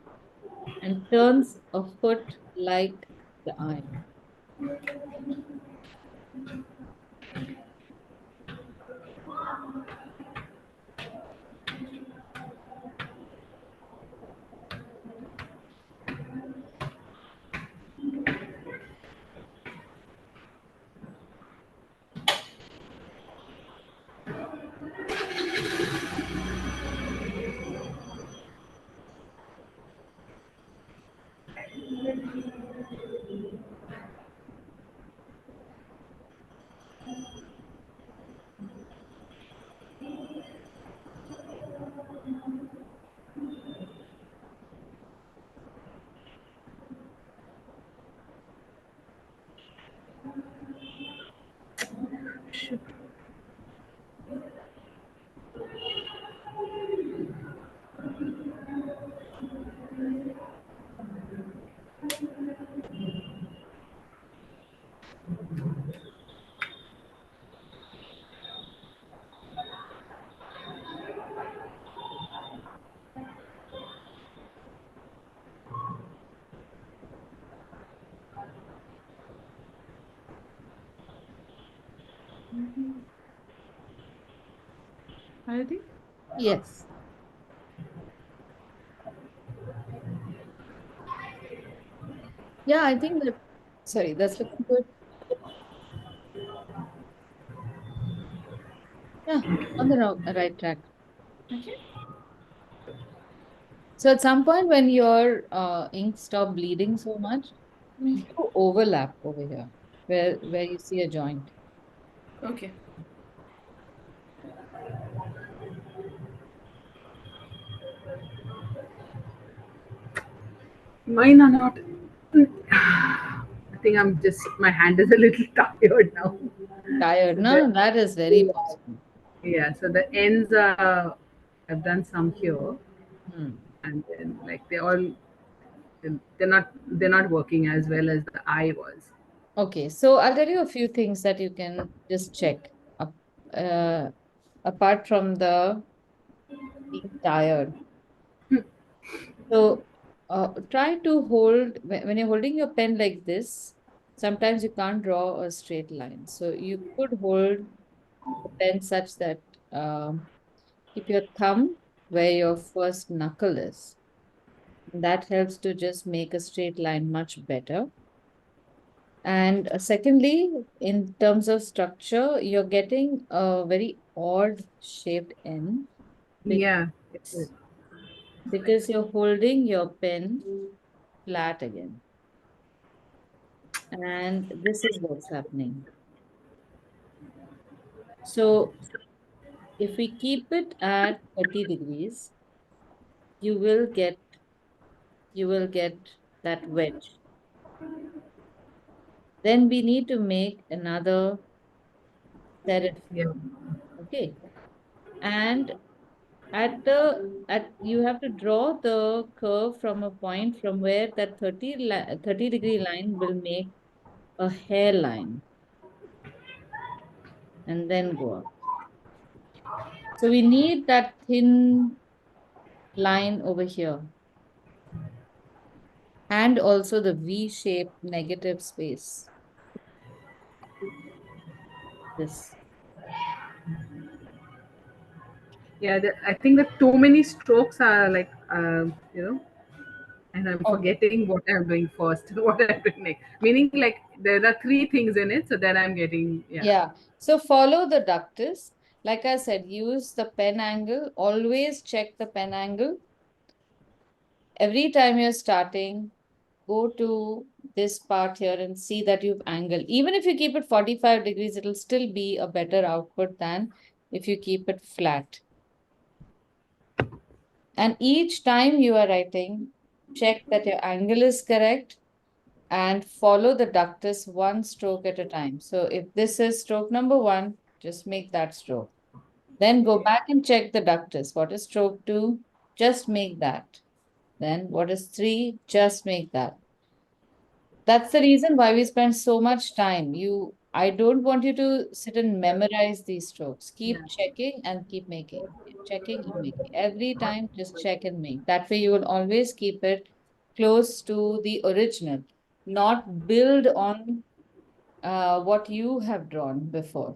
B: and turns a foot like the I.
C: Harithi?
B: Yes. Yeah, I think that, sorry, that's looking good. Yeah, on the right track.
C: Okay.
B: So at some point when your ink stop bleeding so much,
C: Mm.
B: you overlap over here where you see a joint.
C: Okay.
A: Mine are not. I think I'm just, my hand is a little tired now.
B: Tired.
A: So
B: No, that is very possible.
A: yeah, so the ends are, I've done some here,
B: Hmm.
A: and then like they're not working as well as the eye was.
B: Okay, so I'll tell you a few things that you can just check up, uh, apart from the being tired. So try to hold, when you're holding your pen like this, sometimes you can't draw a straight line. So you could hold the pen such that keep your thumb where your first knuckle is. That helps to just make a straight line much better. And secondly, in terms of structure, you're getting a very odd shaped end
A: Yeah, it is.
B: because you're holding your pen flat again. And this is what's happening. So if we keep it at 30 degrees, you will get that wedge. Then we need to make another serif.
A: Yeah,
B: Okay. And at you have to draw the curve from a point from where that 30-degree line will make a hairline and then go up. So we need that thin line over here and also the V-shaped negative space. This.
A: yeah. I think that too many strokes are like, and I'm
B: Okay.
A: forgetting what I'm doing first, what I'm doing next. Meaning, like there are three things in it, so then I'm getting, yeah.
B: Yeah. So follow the ductus. Like I said, use the pen angle. Always check the pen angle. every time you're starting, go to this part here and see that you've angled. Even if you keep it 45 degrees, it'll still be a better output than if you keep it flat. And each time you are writing, check that your angle is correct and follow the ductus one stroke at a time. So if this is stroke number 1, just make that stroke. Then go back and check the ductus. What is stroke 2? Just make that. Then what is 3? Just make that. That's the reason why we spend so much time. I don't want you to sit and memorize these strokes. Keep checking and keep making. Keep checking and making. Every time, just check and make. That way, you will always keep it close to the original, not build on what you have drawn before.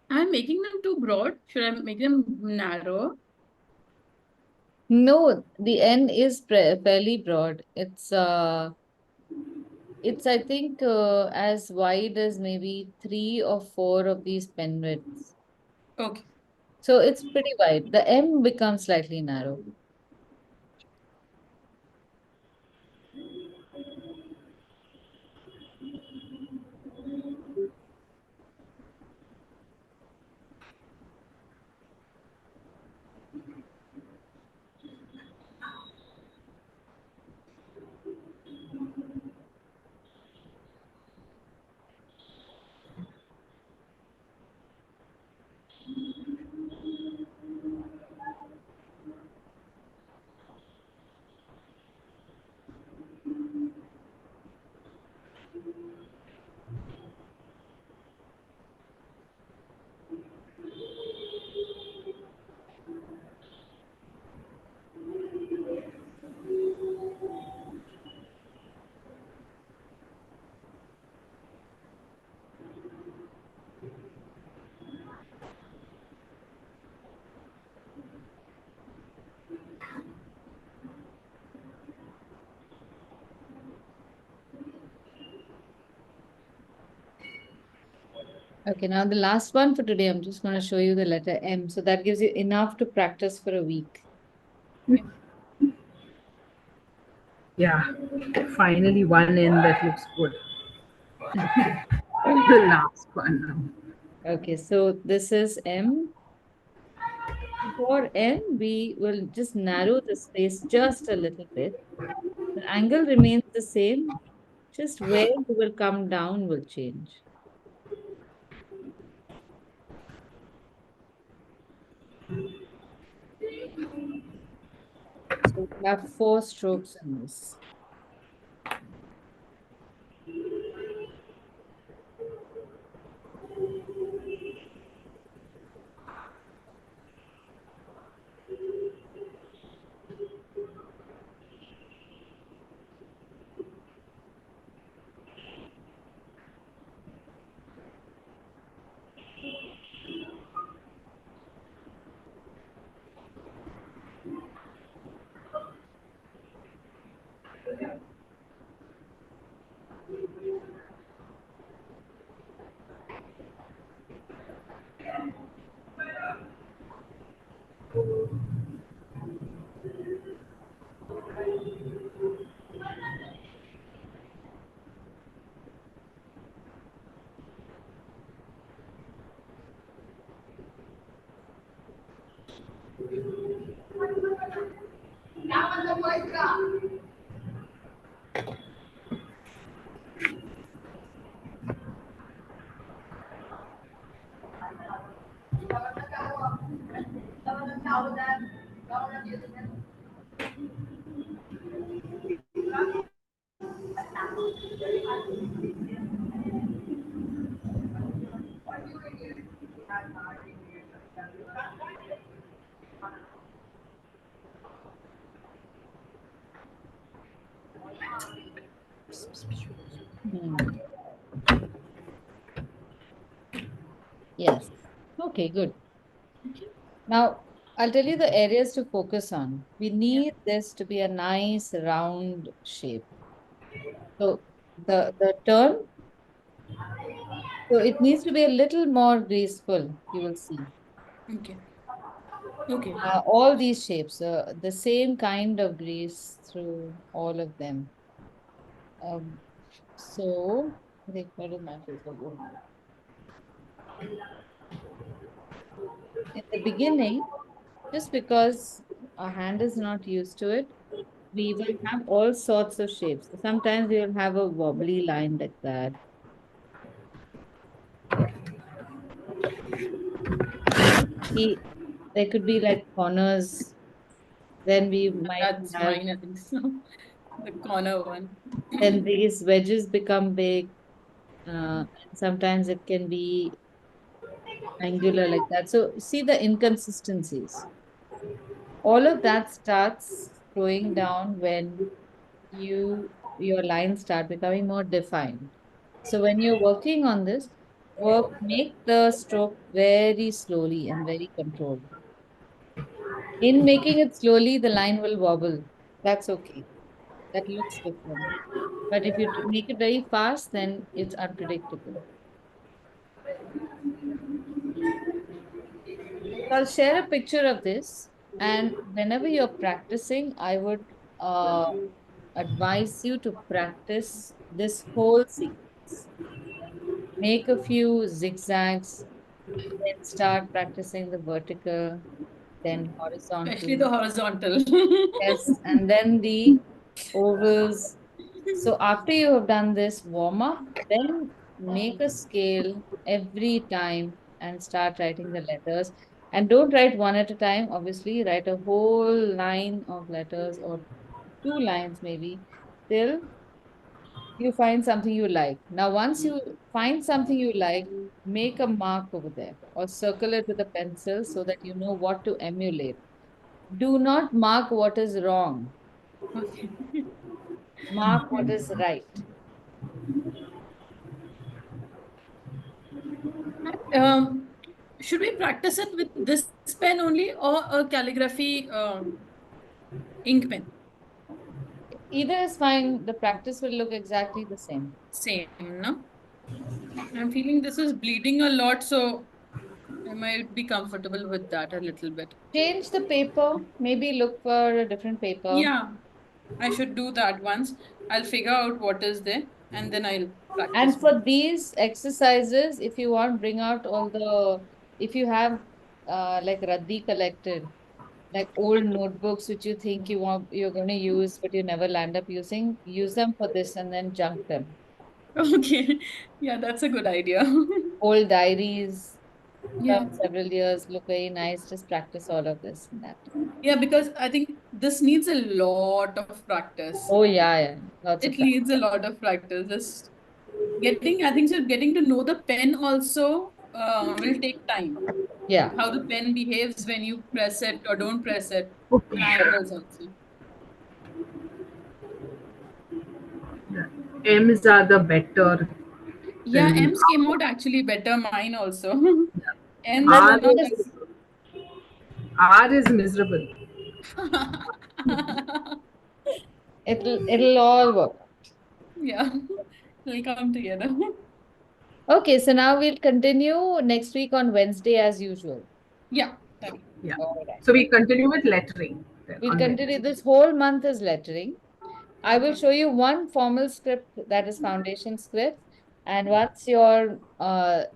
C: I'm making them too broad. Should I make them narrower?
B: No, the N is fairly broad. It's I think as wide as maybe 3 or 4 of these pen widths.
C: Okay.
B: So it's pretty wide. The M becomes slightly narrow. Okay, now the last one for today, I'm just going to show you the letter M. So that gives you enough to practice for a week.
A: Yeah, finally one in that looks good. The last one now.
B: Okay, so this is M. For N, we will just narrow the space just a little bit. The angle remains the same, just where you will come down will change. So we have 4 strokes in this. Hmm. Yes. Okay, good.
C: Okay.
B: Now, I'll tell you the areas to focus on. We
C: Yeah.
B: need this to be a nice round shape. So the turn, so it needs to be a little more graceful, you will see.
C: Okay. Okay.
B: All these shapes, the same kind of grease through all of them. Um, so, I think where did my paper go? In the beginning, just because our hand is not used to it, we will have all sorts of shapes. Sometimes we will have a wobbly line like that. He, there could be like corners. Then we might
C: That's
B: have,
C: mine, I think so. The corner one.
B: then these wedges become big. And sometimes it can be angular like that. So see the inconsistencies. All of that starts going down when your lines start becoming more defined. So when you're working on this, make the stroke very slowly and very controlled. In making it slowly, the line will wobble. That's okay. That looks different. But if you make it very fast, then it's unpredictable. So I'll share a picture of this. And whenever you're practicing, I would uh, advise you to practice this whole sequence. Make a few zigzags, then start practicing the vertical, then
C: Especially
B: horizontal.
C: the horizontal.
B: Yes, and then the ovals. So after you have done this warm up, then make a scale every time and start writing the letters. And don't write one at a time, obviously, write a whole line of letters or two lines maybe till you find something you like. Now, once you find something you like, make a mark over there or circle it with a pencil so that you know what to emulate. Do not mark what is wrong,
C: Okay.
B: mark what is right.
C: Um, should we practice it with this pen only or a calligraphy ink pen?
B: Either is fine, the practice will look exactly the same.
C: Same, no? I'm feeling this is bleeding a lot, so I might be comfortable with that a little bit.
B: Change the paper, maybe look for a different paper.
C: Yeah, I should do that once. I'll figure out what is there and then I'll practice
B: And
C: more.
B: for these exercises, if you want, bring out all if you have like Raddi collected, like old notebooks which you think you're going to use, but you never land up using, use them for this and then junk them.
C: Okay. Yeah, that's a good idea.
B: Old diaries from
C: Yeah.
B: several years look very nice. Just practice all of this and that.
C: Yeah, because I think this needs a lot of practice.
B: Oh yeah, yeah. Lots of
C: It
B: practice.
C: needs a lot of practice. Just getting, I think so getting to know the pen also will take time.
B: Yeah.
C: How the pen behaves when you press it or don't press it. The
A: Okay.
C: angles also.
A: M's are the better
C: Yeah,
A: than
C: M's came out actually better, mine also. M's
B: But
C: were
A: R
C: not
B: notice
A: is R is miserable.
B: it'll all work.
C: Yeah, we'll come together.
B: Okay, so now we'll continue next week on Wednesday as usual.
C: Yeah, okay.
A: Yeah.
B: All right.
A: So we continue with lettering then
B: We'll
A: on
B: continue
A: Wednesday.
B: this whole month is lettering. I will
C: Okay.
B: show you one formal script that is foundation script. And once your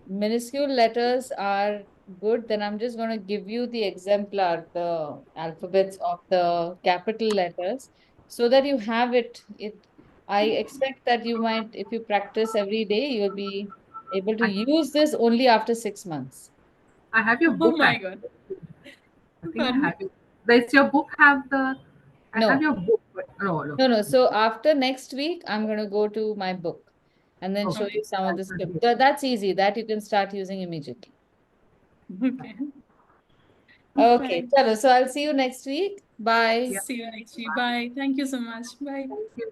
B: minuscule letters are good, then I'm just going to give you the exemplar, the alphabets of the capital letters, so that you have it. I expect that you might, if you practice every day, you'll be able to
A: I,
B: use this only after 6 months.
A: I have your
C: Oh
A: book.
C: my God.
A: I think I
C: Pardon me?
A: have it. Does your book have the? I
B: No.
A: have your book, but no, no.
B: No. So after next week, I'm going to go to my book and then show
A: Okay.
B: you some of the
A: That's
B: script.
A: good.
B: That's easy. That you can start using immediately.
C: Okay.
B: Okay.
C: Fine.
B: Chalo, so I'll see you next week. Bye.
A: Yeah.
C: See you next week. Bye. Thank you so much. Bye.
A: Thank you.